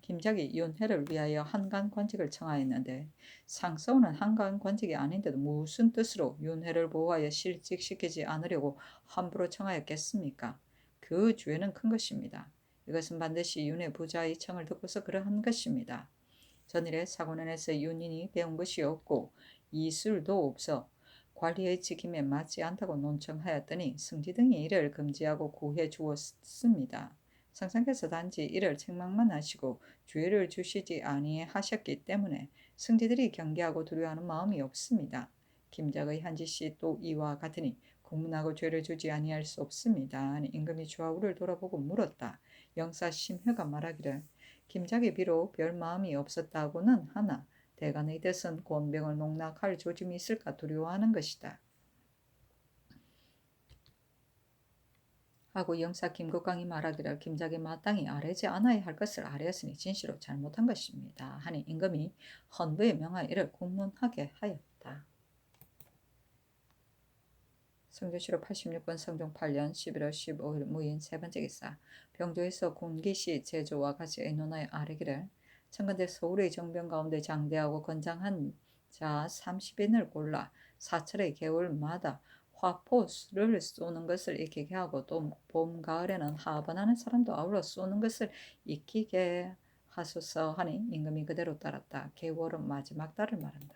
김작이 윤회를 위하여 한간 관직을 청하였는데 상서우는 한간 관직이 아닌데도 무슨 뜻으로 윤회를 보호하여 실직시키지 않으려고 함부로 청하였겠습니까? 그 죄는 큰 것입니다. 이것은 반드시 윤회 부자의 청을 듣고서 그러한 것입니다. 전일에 사고난에서 윤인이 배운 것이 없고 이술도 없어 관리의 직임에 맞지 않다고 논청하였더니 승지 등이 이를 금지하고 구해 주었습니다. 상상께서 단지 이를 책망만 하시고 죄를 주시지 아니하셨기 때문에 승지들이 경계하고 두려워하는 마음이 없습니다. 김작의 한 짓이 또 이와 같으니 공문하고 죄를 주지 아니할 수 없습니다. 임금이 좌우를 돌아보고 물었다. 영사 심효가 말하기를 김작이 비록 별 마음이 없었다고는 하나 대간의 뜻은 곤병을 농락할 조짐이 있을까 두려워하는 것이다. 하고 영사 김국강이 말하기를 김작이 마땅히 아뢰지 않아야 할 것을 아뢰었으니 진실로 잘못한 것입니다. 하니 임금이 헌부에 명하여 이를 공문하게 하였다. 성조실록 86권 성종 8년 11월 15일 무인 세 번째 기사 병조에서 군기시 제조와 같이 의논하여 아뢰기를 청컨대 서울의 정병 가운데 장대하고 건장한 자 30인을 골라 사철의 개월마다 화포를 쏘는 것을 익히게 하고 또 봄, 가을에는 하반하는 사람도 아울러 쏘는 것을 익히게 하소서 하니 임금이 그대로 따랐다. 개월은 마지막 달을 말한다.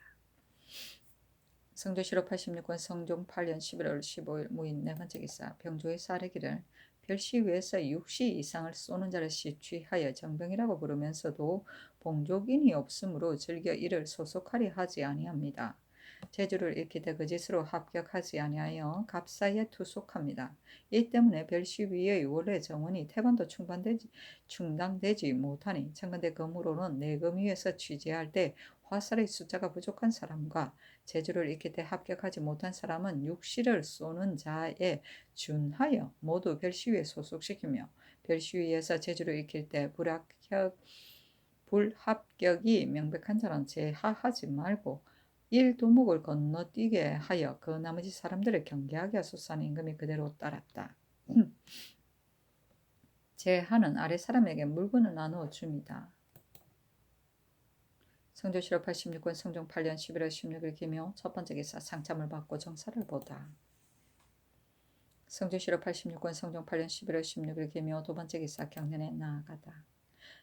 성조실호 86권 성종 8년 11월 15일 무인 네 번째 기사 병조의 사례기를 별시 위에서 6시 이상을 쏘는 자를 시취하여 정병이라고 부르면서도 봉족인이 없으므로 즐겨 이를 소속하리 하지 아니합니다. 재주를 익히되 그 짓으로 합격하지 아니하여 값사에 투속합니다. 이 때문에 별시위의 원래 정원이 태반도 충당되지 못하니 청근대 검으로는 내금 위에서 취재할 때 화살의 숫자가 부족한 사람과 재주를 익히되 합격하지 못한 사람은 육시를 쏘는 자에 준하여 모두 별시위에 소속시키며 별시위에서 재주를 익힐 때 불합격이 명백한 자는 제하하지 말고 일도목을 건너뛰게 하여 그 나머지 사람들을 경계하게 하소서. 임금이 그대로 따랐다. 제하는 아래 사람에게 물건을 나누어 줍니다. 성조실록 86권 성종 8년 11월 16일 기묘 첫 번째 기사 상참을 받고 정사를 보다. 성조실록 86권 성종 8년 11월 16일 기묘 두 번째 기사 경년에 나아가다.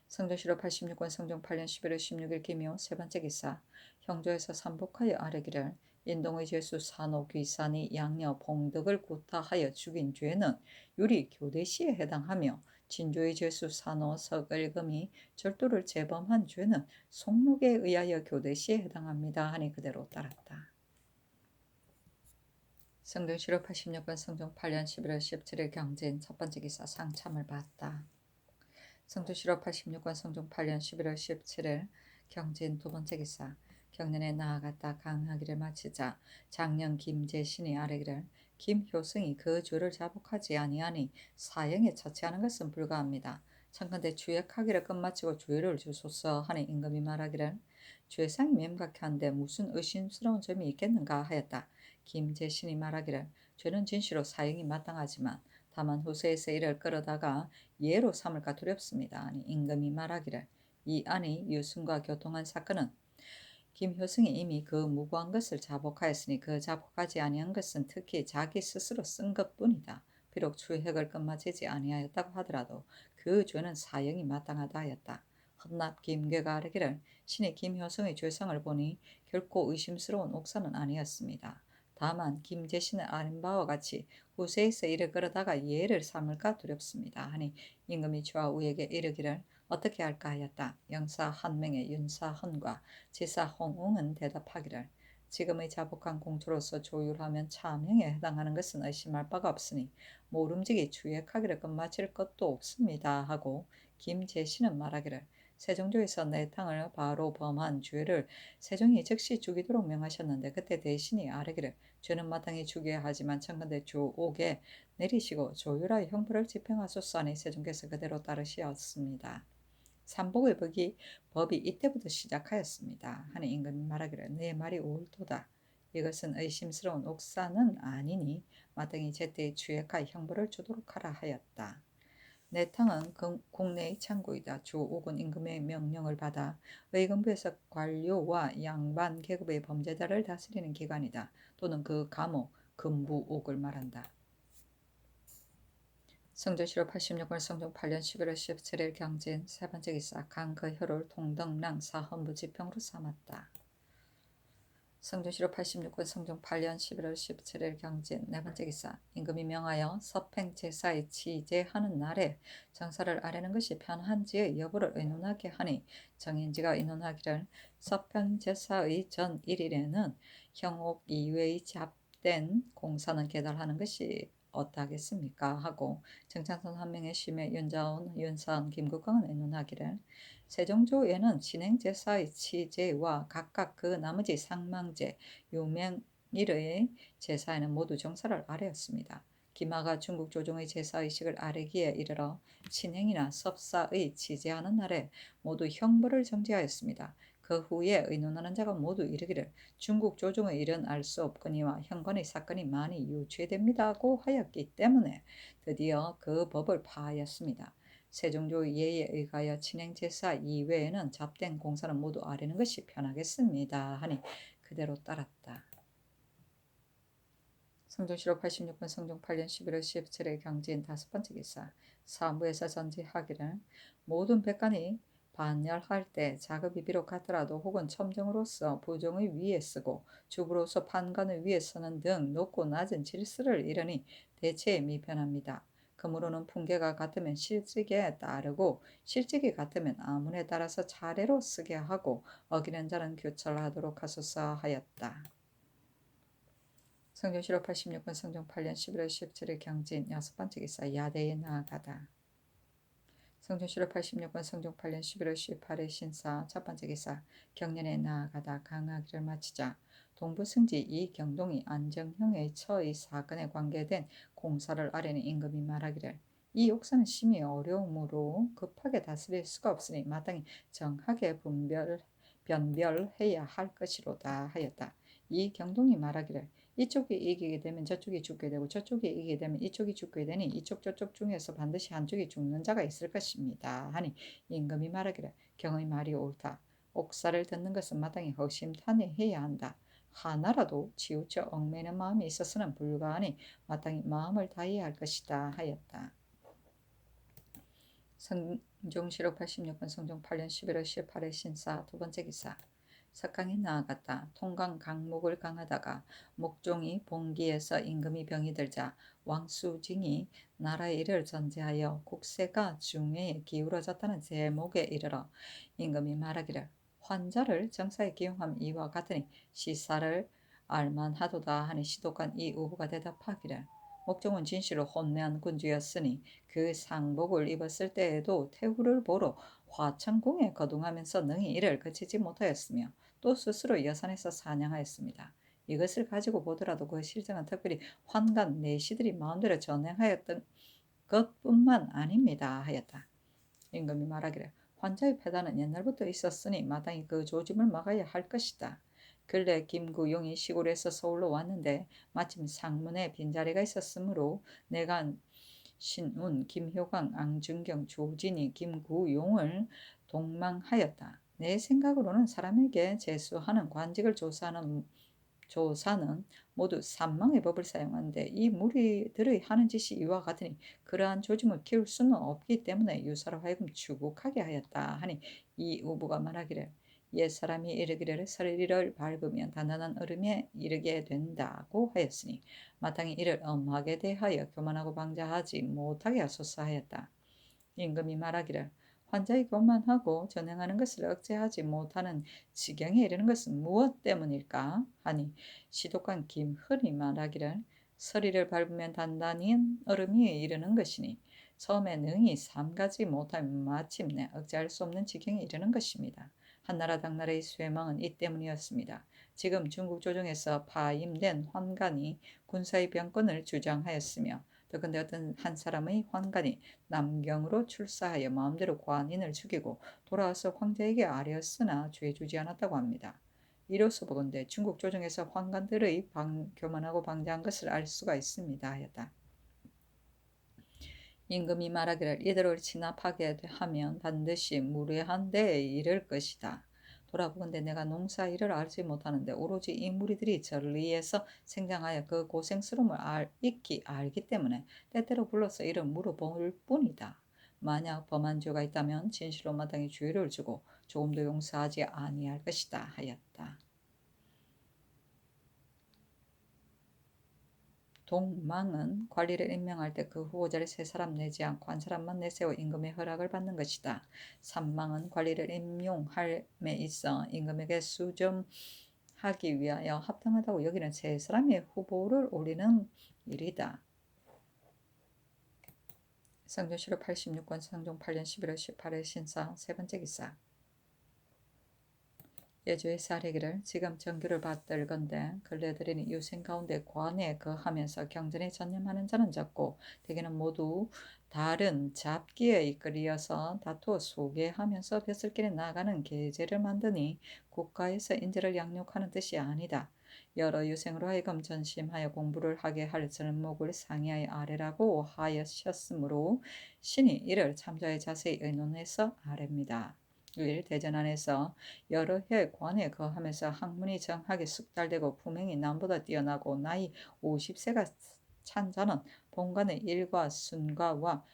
성조실록 86권 성종 8년 11월 16일 기묘 세 번째 기사 형조에서 삼복하여 아뢰기를 인동의 죄수 산호 귀산이 양녀 봉덕을 구타하여 죽인 죄는 유리 교대시에 해당하며 진조의 죄수 산호 석을금이 절도를 재범한 죄는 속록에 의하여 교대시에 해당합니다 하니 그대로 따랐다. 성종실록 86권 성종 8년 11월 17일 경진 첫 번째 기사 상참을 받다. 성조실록 86권 성종 8년 11월 17일 경진 두 번째 기사 경년에 나아갔다 강하기를 마치자 장년 김재신이 아뢰기를 김효승이 그 죄를 자복하지 아니하니 사형에 처치하는 것은 불가합니다. 청컨대 주역하기를 끝마치고 죄를 주소서 하니 임금이 말하기를 죄상이 mem각한데 무슨 의심스러운 점이 있겠는가 하였다. 김재신이 말하기를 죄는 진실로 사형이 마땅하지만 다만 후세에서 이를 끌어다가 예로 삼을까 두렵습니다. 아니 임금이 말하기를 이 안이 유승과 교통한 사건은 김효승이 이미 그 무고한 것을 자복하였으니 그 자복하지 아니한 것은 특히 자기 스스로 쓴 것뿐이다. 비록 추획을 끝마치지 아니하였다고 하더라도 그 죄는 사형이 마땅하다 하였다. 헛납 김괴가 아뢰기를 신이 김효승의 죄성을 보니 결코 의심스러운 옥사는 아니었습니다. 다만 김제신의 아는 바와 같이 후세에서 이를 끌어다가 예를 삼을까 두렵습니다. 하니 임금이 좌우에게 이르기를 어떻게 할까 하였다. 영사 한명의 윤사헌과 지사 홍웅은 대답하기를 지금의 자복한 공초로서 조율하면 차명에 해당하는 것은 의심할 바가 없으니 모름지기 추액하기를 끝마칠 것도 없습니다 하고 김제신은 말하기를 세종조에서 내탕을 바로 범한 죄를 세종이 즉시 죽이도록 명하셨는데 그때 대신이 아뢰기를 죄는 마땅히 죽여야 하지만 청건대 주옥에 내리시고 조율하여 형벌을 집행하소서 하니 세종께서 그대로 따르시었습니다. 삼복의 법이 이때부터 시작하였습니다. 하니 임금이 말하기를 내 말이 옳도다. 이것은 의심스러운 옥사는 아니니 마땅히 제때에 추액하여 형벌을 주도록 하라 하였다. 내탕은 국내의 창구이다. 주옥은 임금의 명령을 받아 의금부에서 관료와 양반 계급의 범죄자를 다스리는 기관이다. 또는 그 감호, 금부옥을 말한다. 성조실록 86권 성종 8년 11월 17일 경진 세 번째 기사 강거효를 통덕랑 사헌부 지평으로 삼았다. 성조실록 86권 성종 8년 11월 17일 경진 네 번째 기사 임금이 명하여 서팽제사에 치제하는 날에 정사를 아뢰는 것이 편한지의 여부를 의논하게 하니 정인지가 의논하기를 서팽제사의 전 1일에는 형옥 이외의 잡된 공사는 계달하는 것이 어떠하겠습니까? 하고 정창선 한 명의 심해 윤자온, 윤사은, 김국광은 의논하기를 세종조에는 진행제사의 치제와 각각 그 나머지 상망제, 유명일의 제사에는 모두 정사를 아뢰었습니다. 기마가 중국 조정의 제사의식을 아뢰기에 이르러 친행이나 섭사의 치제하는 날에 모두 형벌을 정지하였습니다. 그 후에 의논하는 자가 모두 이르기를 중국 조정의 일은 알 수 없거니와 현관의 사건이 많이 유추됩니다고 하였기 때문에 드디어 그 법을 파하였습니다. 세종조의 예에 의하여 친행제사 이외에는 잡된 공사는 모두 아뢰는 것이 편하겠습니다. 하니 그대로 따랐다. 성종실록 86권 성종 8년 11월 17일 경진 다섯 번째 기사 사무에서 전지하기를 모든 백관이 반열할 때 작업이 비록 같더라도 혹은 첨정으로서 부정의 위에 쓰고 주부로서 판관의 위에 서는 등 높고 낮은 질서를 이르니 대체에 미편합니다. 그러므로는 풍계가 같으면 실직에 따르고 실직이 같으면 아문에 따라서 차례로 쓰게 하고 어기는 자는 교철하도록 하소서 하였다. 성경시로 86권 성경 8년 11월 17일 경진 여섯 번째 기사 야대에 나아가다. 성경시로 86권 성경 8년 11월 18일 신사 첫 번째 기사 경년에 나아가다 강하기를 마치자 동부승지 이경동이 안정형의 처의 사건에 관계된 공사를 아뢰는 임금이 말하기를 이 욕사는 심히 어려우므로 급하게 다스릴 수가 없으니 마땅히 정하게 변별해야 할 것이로다 하였다. 이경동이 말하기를 이쪽이 이기게 되면 저쪽이 죽게 되고 저쪽이 이기게 되면 이쪽이 죽게 되니 이쪽 저쪽 중에서 반드시 한쪽이 죽는 자가 있을 것입니다 하니 임금이 말하기를 경의 말이 옳다. 옥사를 듣는 것은 마땅히 허심탄회해야 한다. 하나라도 치우쳐 얽매이는 마음이 있어서는 불가하니 마땅히 마음을 다해야 할 것이다 하였다. 성종시록 86권 성종 8년 11월 18일 신사 두 번째 기사 석강에 나아갔다. 통강 강목을 강하다가 목종이 봉기에서 임금이 병이 들자 왕수징이 나라의 일을 전제하여 국세가 중회에 기울어졌다는 제목에 이르러 임금이 말하기를 환자를 정사에 기용함 이와 같으니 시사를 알만하도다 하니 시독한 이 우부가 대답하기를 목종은 진실로 혼내한 군주였으니 그 상복을 입었을 때에도 태후를 보러 화천궁에 거둥하면서 능히 이를 그치지 못하였으며 또 스스로 여산에서 사냥하였습니다. 이것을 가지고 보더라도 그 실정은 특별히 환관 내시들이 마음대로 전행하였던 것뿐만 아닙니다 하였다. 임금이 말하기를 환자의 패단은 옛날부터 있었으니 마땅히 그 조짐을 막아야 할 것이다. 근래 김구용이 시골에서 서울로 왔는데 마침 상문에 빈자리가 있었으므로 내가 신운, 김효광, 앙준경, 조진이, 김구용을 동망하였다. 내 생각으로는 사람에게 제수하는 관직을 조사는 모두 산망의 법을 사용하는데 이 무리들의 하는 짓이 이와 같으니 그러한 조짐을 키울 수는 없기 때문에 유사로 하여금 추국하게 하였다 하니 이 우부가 말하기를 옛사람이 이르기를 서리를 밟으면 단단한 얼음에 이르게 된다고 하였으니 마땅히 이를 엄하게 대하여 교만하고 방자하지 못하게 하소서 하였다. 임금이 말하기를 환자의 교만하고 전행하는 것을 억제하지 못하는 지경에 이르는 것은 무엇 때문일까 하니 시독관 김흔이 말하기를 서리를 밟으면 단단히 얼음이 이르는 것이니 처음에 능히 삼가지 못하면 마침내 억제할 수 없는 지경에 이르는 것입니다. 한나라 당나라의 쇠망은 이 때문이었습니다. 지금 중국 조정에서 파임된 환관이 군사의 병권을 주장하였으며 더군데 어떤 한 사람의 환관이 남경으로 출사하여 마음대로 관인을 죽이고 돌아와서 황제에게 아뢰었으나 죄주지 않았다고 합니다. 이로써 보건대 중국 조정에서 환관들의 교만하고 방자한 것을 알 수가 있습니다 하였다. 임금이 말하기를 이들을 진압하게 하면 반드시 무례한 데에 이를 것이다. 돌아보건대 내가 농사 일을 알지 못하는데 오로지 이 무리들이 전리에서 생장하여 그 고생스러움을 익히 알기 때문에 때때로 불러서 이를 물어볼 뿐이다. 만약 범한 죄가 있다면 진실로 마땅히 죄를 주고 조금도 용서하지 아니할 것이다 하였다. 동망은 관리를 임명할 때 그 후보자를 세 사람 내지 않고 한 사람만 내세워 임금의 허락을 받는 것이다. 삼망은 관리를 임용함에 있어 임금에게 수점하기 위하여 합당하다고 여기는 세 사람의 후보를 올리는 일이다. 성종시로 86권 성종 8년 11월 18일 신사 세 번째 기사 예주의 사례기를 지금 정규를 받들건대 근래들이니 유생 가운데 관에 거하면서 경전에 전념하는 자는 적고 대개는 모두 다른 잡기에 이끌려서 다투어 소개하면서 벼슬길에 나가는 계제를 만드니 국가에서 인재를 양육하는 뜻이 아니다. 여러 유생으로 하여금 전심하여 공부를 하게 할 절목을 상의하여 아래라고 하였으므로 신이 이를 참조에 자세히 의논해서 아래입니다. 6일 대전 안에서 여러 해 관에 거하면서 학문이 정하게 숙달되고 품행이 남보다 뛰어나고 나이 50세가 찬 자는 본관의 일과 순가와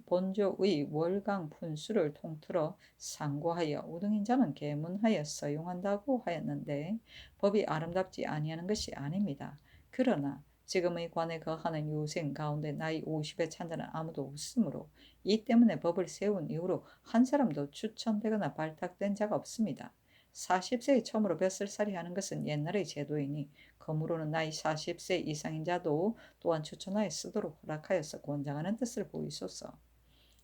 본조의 월강 분수를 통틀어 상고하여 우등인자는 계문하여 서용한다고 하였는데 법이 아름답지 아니하는 것이 아닙니다. 그러나 지금의 관에 거하는 유생 가운데 나이 50에 찬 자는 아무도 없으므로 이 때문에 법을 세운 이후로 한 사람도 추천되거나 발탁된 자가 없습니다. 40세에 처음으로 벼슬살이 하는 것은 옛날의 제도이니 검으로는 나이 40세 이상인 자도 또한 추천하여 쓰도록 허락하여서 권장하는 뜻을 보이소서.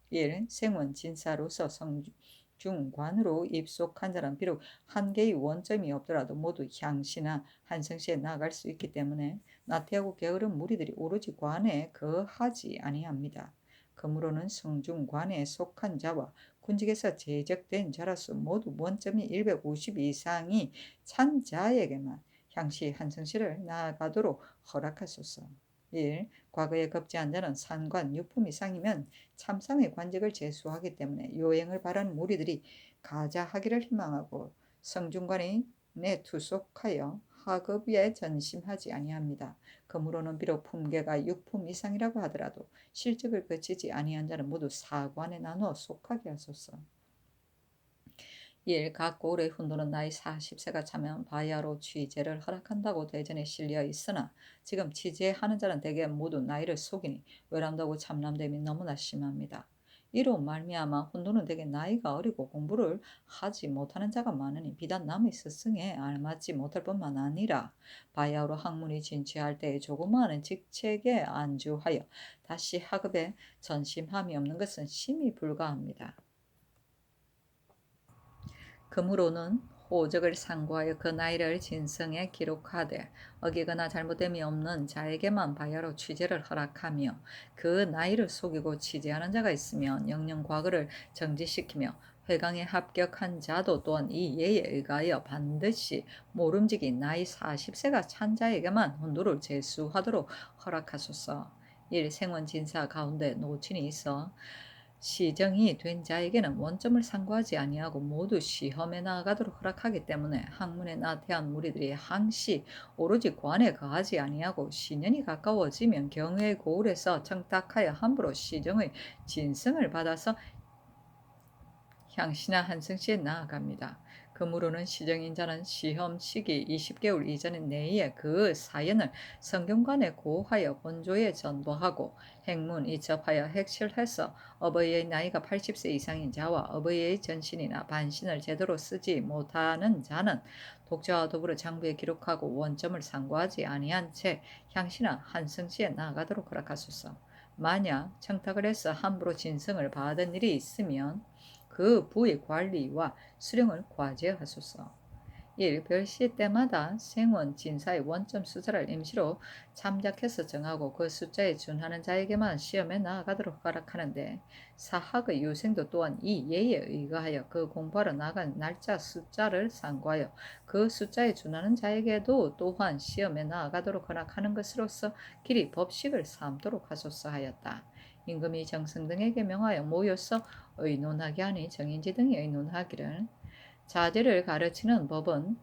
1. 생원 진사로서 성중관으로 입속한 자는 비록 한 개의 원점이 없더라도 모두 향시나 한성시에 나아갈 수 있기 때문에 나태하고 게으른 무리들이 오로지 관에 거하지 아니합니다. 그러므로는 성중관에 속한 자와 군직에서 제적된 자로서 모두 원점이 150 이상이 찬 자에게만 향시 한성시를 나아가도록 허락하소서. 1. 과거에 급제한 자는 산관 6품 이상이면 참상의 관직을 제수하기 때문에 요행을 바라는 무리들이 가자하기를 희망하고 성중관이 내 투속하여 하급에 전심하지 아니합니다. 그러므로는 비록 품계가 6품 이상이라고 하더라도 실직을 거치지 아니한 자는 모두 사관에 나누어 속하게 하소서. 1. 각 고을의 훈도는 나이 40세가 차면 바야로 취제를 허락한다고 대전에 실려 있으나 지금 취제하는 자는 대개 모두 나이를 속이니 외람되고 참남됨이 너무나 심합니다. 이로 말미암아 훈도는 대개 나이가 어리고 공부를 하지 못하는 자가 많으니 비단 남의 스승에 알맞지 못할 뿐만 아니라 바야흐로 학문이 진취할 때에 조그마한 직책에 안주하여 다시 학업에 전심함이 없는 것은 심히 불가합니다. 그러므로는 호적을 상고하여 그 나이를 진성에 기록하되 어기거나 잘못됨이 없는 자에게만 바야로 취제를 허락하며 그 나이를 속이고 취제하는 자가 있으면 영영 과거를 정지시키며 회강에 합격한 자도 또한 이 예에 의하여 반드시 모름지기 나이 40세가 찬 자에게만 훈도를 제수하도록 허락하소서. 1. 생원 진사 가운데 노친이 있어 시정이 된 자에게는 원점을 상고하지 아니하고 모두 시험에 나아가도록 허락하기 때문에 학문에 나태한 무리들이 항시 오로지 관에 거하지 아니하고 시년이 가까워지면 경외의 고을에서 청탁하여 함부로 시정의 진성을 받아서 향시나 한성시에 나아갑니다. 그러므로는 시정인자는 시험 시기 20개월 이전의 내에 그 사연을 성경관에 고하여 본조에 전보하고 행문 이첩하여 핵실해서 어버이의 나이가 80세 이상인 자와 어버이의 전신이나 반신을 제대로 쓰지 못하는 자는 독자와 더불어 장부에 기록하고 원점을 상고하지 아니한 채 향시나 한성시에 나아가도록 허락하소서. 만약 청탁을 해서 함부로 진성을 받은 일이 있으면 그 부의 관리와 수령을 과제하소서. 1. 별시 때마다 생원 진사의 원점 숫자를 임시로 참작해서 정하고 그 숫자에 준하는 자에게만 시험에 나아가도록 허락하는데 사학의 유생도 또한 이 예에 의거하여 그 공부하러 나간 날짜 숫자를 상고하여 그 숫자에 준하는 자에게도 또한 시험에 나아가도록 허락하는 것으로서 길이 법식을 삼도록 하소서 하였다. 임금이 정승 등에게 명하여 모여서 의논하게 하니 정인지 등이 의논하기를 자제를 가르치는 법은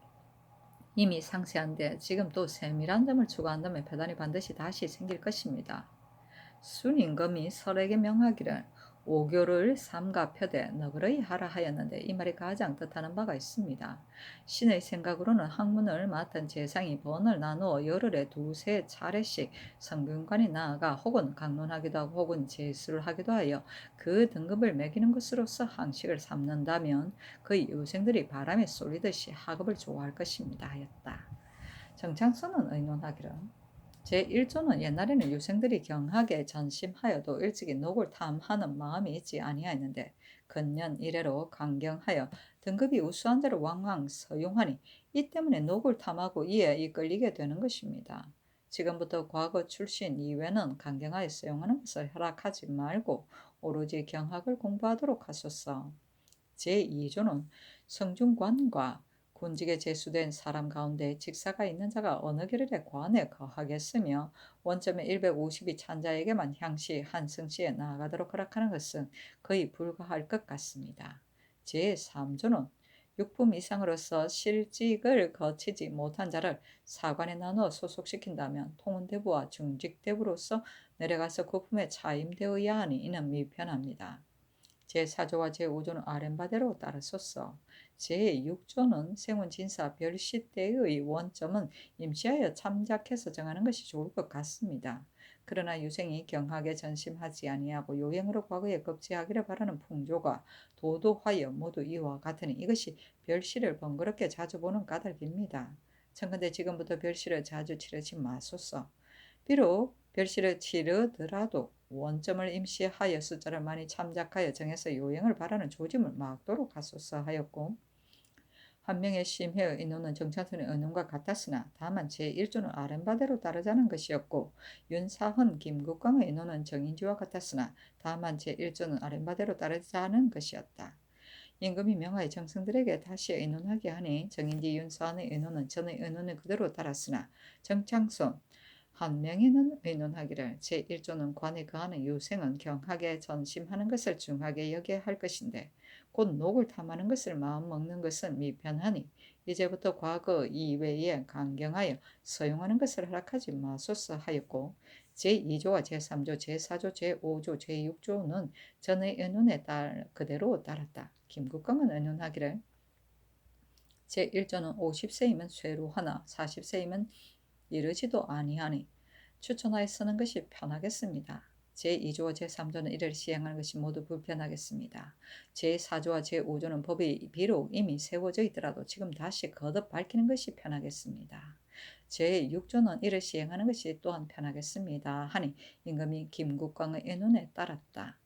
이미 상세한데 지금 또 세밀한 점을 추가한다면 배단이 반드시 다시 생길 것입니다. 순임금이 설에게 명하기를 오교를 삼가 펴되 너그러이 하라 하였는데 이 말이 가장 뜻하는 바가 있습니다. 신의 생각으로는 학문을 맡은 재상이 번을 나누어 열흘에 두세 차례씩 성균관이 나아가 혹은 강론하기도 하고 혹은 제수를 하기도 하여 그 등급을 매기는 것으로서 항식을 삼는다면 그의 유생들이 바람에 쏠리듯이 학업을 좋아할 것입니다 하였다. 정창선은 의논하기를 제1조는 옛날에는 유생들이 경하게 전심하여도 일찍이 녹을 탐하는 마음이 있지 아니하였는데 근년 이래로 강경하여 등급이 우수한 자를 왕왕 서용하니 이 때문에 녹을 탐하고 이에 이끌리게 되는 것입니다. 지금부터 과거 출신 이외는 강경하여 서용하는 것을 허락하지 말고 오로지 경학을 공부하도록 하소서. 제2조는 성중관과 군직에 제수된 사람 가운데 직사가 있는 자가 어느 계를에 관에 거하겠으며 원점에 150이 찬 자에게만 향시 한승시에 나아가도록 허락하는 것은 거의 불가할 것 같습니다. 제3조는 6품 이상으로서 실직을 거치지 못한 자를 사관에 나누어 소속시킨다면 통운대부와 중직대부로서 내려가서 9품에 차임되어야 하니 이는 미편합니다. 제4조와 제5조는 아랫바대로 따르소서. 제6조는 생훈진사 별시 때의 원점은 임시하여 참작해서 정하는 것이 좋을 것 같습니다. 그러나 유생이 경하게 전심하지 아니하고 요행으로 과거에 급제하기를 바라는 풍조가 도도하여 모두 이와 같으니 이것이 별시를 번거롭게 자주 보는 까닭입니다. 청컨대 지금부터 별시를 자주 치르지 마소서. 비록 별시를 치르더라도 원점을 임시하여 숫자를 많이 참작하여 정해서 요행을 바라는 조짐을 막도록 하소서 하였고, 한 명의 심회의 의논은 정찬순의 의논과 같았으나 다만 제1조는 아랫바대로 따르자는 것이었고, 윤사헌, 김국광의 의논은 정인지와 같았으나 다만 제1조는 아랫바대로 따르자는 것이었다. 임금이 명하여 정승들에게 다시 의논하게 하니 정인지 윤사헌의 의논은 전의 의논을 그대로 따랐으나 정창손 한 명에는 의논하기를 제1조는 관에 거하는 유생은 경하게 전심하는 것을 중하게 여겨야 할 것인데 곧 녹을 탐하는 것을 마음먹는 것은 미편하니 이제부터 과거 이외에 강경하여 서용하는 것을 허락하지 마소서 하였고, 제2조와 제3조, 제4조, 제5조, 제6조는 전의 의논에 그대로 따랐다. 김국광은 의논하기를 제1조는 50세이면 쇠로하나 40세이면 이르지도 아니하니 추천하여 쓰는 것이 편하겠습니다. 제2조와 제3조는 이를 시행하는 것이 모두 불편하겠습니다. 제4조와 제5조는 법이 비록 이미 세워져 있더라도 지금 다시 거듭 밝히는 것이 편하겠습니다. 제6조는 이를 시행하는 것이 또한 편하겠습니다. 하니 임금이 김국광의 의논에 따랐다.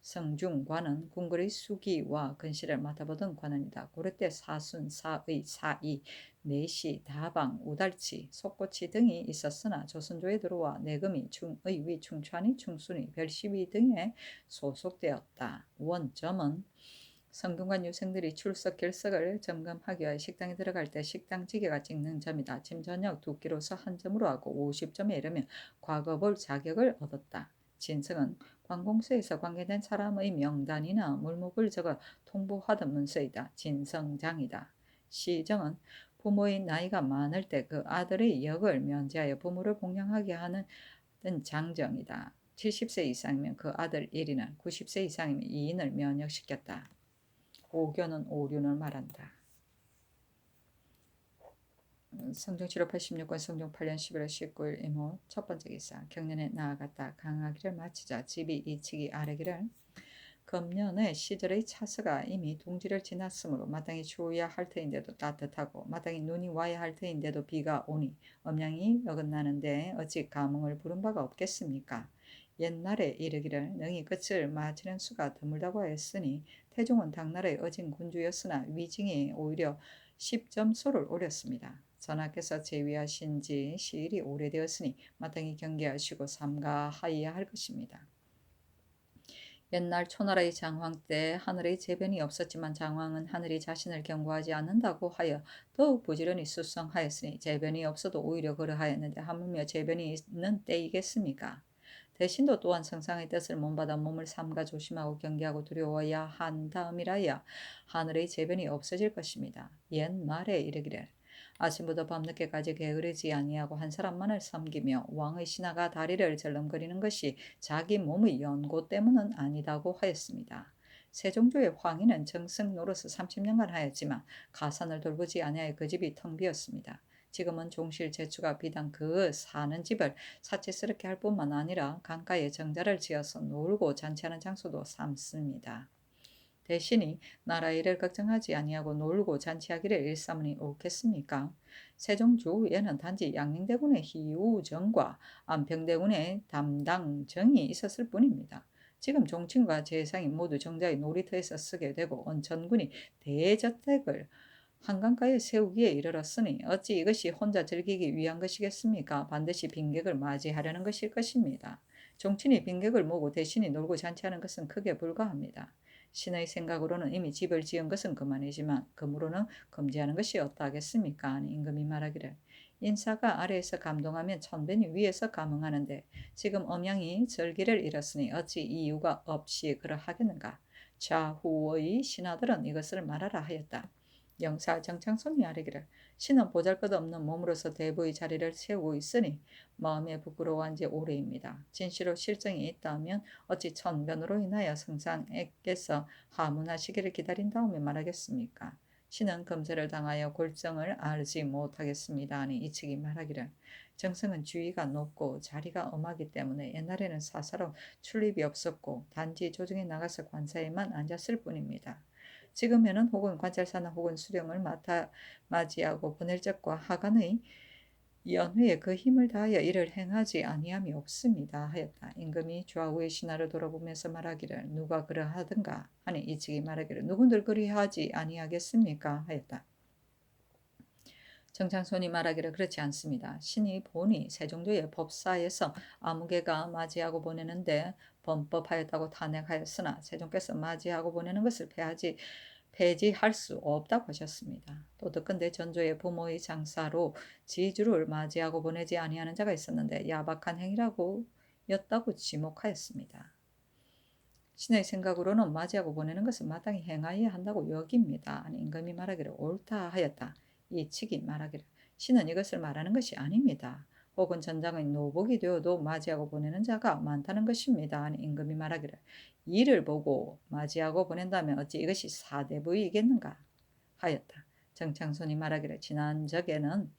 성중관은 궁궐의 수기와 근시를 맡아보던 관원이다. 고려 때 사순, 사의, 사이, 내시, 다방, 우달치, 속고치 등이 있었으나 조선조에 들어와 내금이 중의위, 충찬이, 충순이, 별시위 등에 소속되었다. 원점은 성균관 유생들이 출석 결석을 점검하기 위해 식당에 들어갈 때 식당 지게가 찍는 점이다. 아침 저녁 2끼로서 한 점으로 하고 50점에 이르면 과거볼 자격을 얻었다. 진성은 관공서에서 관계된 사람의 명단이나 물목을 적어 통보하던 문서이다. 진성장이다. 시정은 부모의 나이가 많을 때 그 아들의 역을 면제하여 부모를 공양하게 하는 장정이다. 70세 이상이면 그 아들 1인을, 90세 이상이면 2인을 면역시켰다. 오교는 오륜을 말한다. 성종 7월 86권 성종 8년 11월 19일 이모 첫 번째 기사. 경년에 나아갔다. 강하기를 마치자 집이 이치기 아래기를 금년의 시절의 차서가 이미 둥지를 지났으므로 마땅히 추워야 할 터인데도 따뜻하고 마땅히 눈이 와야 할 터인데도 비가 오니 엄양이 어긋나는데 어찌 감흥을 부른 바가 없겠습니까? 옛날에 이르기를 능히 끝을 맞이는 수가 드물다고 하였으니 태종은 당나라의 어진 군주였으나 위징이 오히려 10점수를 올렸습니다. 전하께서 제위하신 지 시일이 오래되었으니 마땅히 경계하시고 삼가하여야 할 것입니다. 옛날 초나라의 장황 때 하늘의 재변이 없었지만 장황은 하늘이 자신을 경고하지 않는다고 하여 더욱 부지런히 수성하였으니 재변이 없어도 오히려 그러하였는데 하물며 재변이 있는 때이겠습니까? 대신도 또한 성상의 뜻을 몸받아 몸을 삼가 조심하고 경계하고 두려워야 한 다음이라야 하늘의 재변이 없어질 것입니다. 옛말에 이르기를 아침부터 밤늦게까지 게으르지 아니하고 한 사람만을 섬기며 왕의 신하가 다리를 절름거리는 것이 자기 몸의 연고 때문은 아니다고 하였습니다. 세종조의 황희는 정승 노릇을 30년간 하였지만 가산을 돌보지 아니하여 그 집이 텅 비었습니다. 지금은 종실 제추가 비단 그 사는 집을 사치스럽게 할 뿐만 아니라 강가에 정자를 지어서 놀고 잔치하는 장소도 삼습니다. 대신이 나라 일을 걱정하지 아니하고 놀고 잔치하기를 일삼으니 옳겠습니까? 세종 주위에는 단지 양寧대군의 희우정과 안평대군의 담당정이 있었을 뿐입니다. 지금 종친과 재상이 모두 정자의 놀이터에서 쓰게 되고 언천군이 대저택을 한강가에 세우기에 이르렀으니 어찌 이것이 혼자 즐기기 위한 것이겠습니까? 반드시 빈객을 맞이하려는 것일 것입니다. 종친이 빈객을 모으고 대신이 놀고 잔치하는 것은 크게 불가합니다. 신의 생각으로는 이미 집을 지은 것은 그만이지만 금으로는 금지하는 것이 어떠하겠습니까? 아니 임금이 말하기를 인사가 아래에서 감동하면 천변이 위에서 감흥하는데 지금 엄양이 절기를 잃었으니 어찌 이유가 없이 그러하겠는가? 좌후의 신하들은 이것을 말하라 하였다. 영사 정창손이 아뢰기를 신은 보잘것없는 몸으로서 대부의 자리를 채우고 있으니 마음에 부끄러워한 지 오래입니다. 진시로 실정이 있다면 어찌 천변으로 인하여 성상에게서 하문하시기를 기다린 다음에 말하겠습니까? 신은 금세를 당하여 골정을 알지 못하겠습니다. 하니 이 측이 말하기를 정성은 주위가 높고 자리가 엄하기 때문에 옛날에는 사사로 출입이 없었고 단지 조정에 나가서 관사에만 앉았을 뿐입니다. 지금에는 혹은 관찰사나 혹은 수령을 맡아 맞이하고 보낼 적과 하간의 연후에 그 힘을 다하여 이를 행하지 아니함이 없습니다 하였다. 임금이 좌우의 신하를 돌아보면서 말하기를 누가 그러하든가 하니 이측이 말하기를 누군들 그리하지 아니하겠습니까 하였다. 정창손이 말하기를 그렇지 않습니다. 신이 보니 세종도의 법사에서 아무개가 맞이하고 보내는데 범법하였다고 탄핵하였으나 세종께서 맞이하고 보내는 것을 폐지할 수 없다고 하셨습니다. 또 듣건대 전조의 부모의 장사로 지주를 맞이하고 보내지 아니하는 자가 있었는데 야박한 행위라고 였다고 지목하였습니다. 신의 생각으로는 맞이하고 보내는 것을 마땅히 행하여야 한다고 여깁니다. 아니 임금이 말하기를 옳다 하였다. 이 측이 말하기를 신은 이것을 말하는 것이 아닙니다. 혹은 전장의 노복이 되어도 맞이하고 보내는 자가 많다는 것입니다. 아니 임금이 말하기를 이를 보고 맞이하고 보낸다면 어찌 이것이 사대부이겠는가 하였다. 정창손이 말하기를 지난 적에는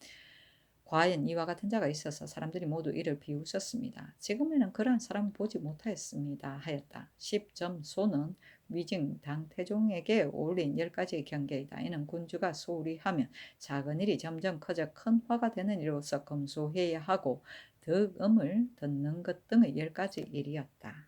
과연 이와 같은 자가 있어서 사람들이 모두 이를 비웃었습니다. 지금에는 그러한 사람을 보지 못하였습니다 하였다. 10점 소는 위증 당태종에게 올린 10가지의 경계이다. 이는 군주가 소홀히 하면 작은 일이 점점 커져 큰 화가 되는 일로서 검소해야 하고 득음을 듣는 것 등의 10가지 일이었다.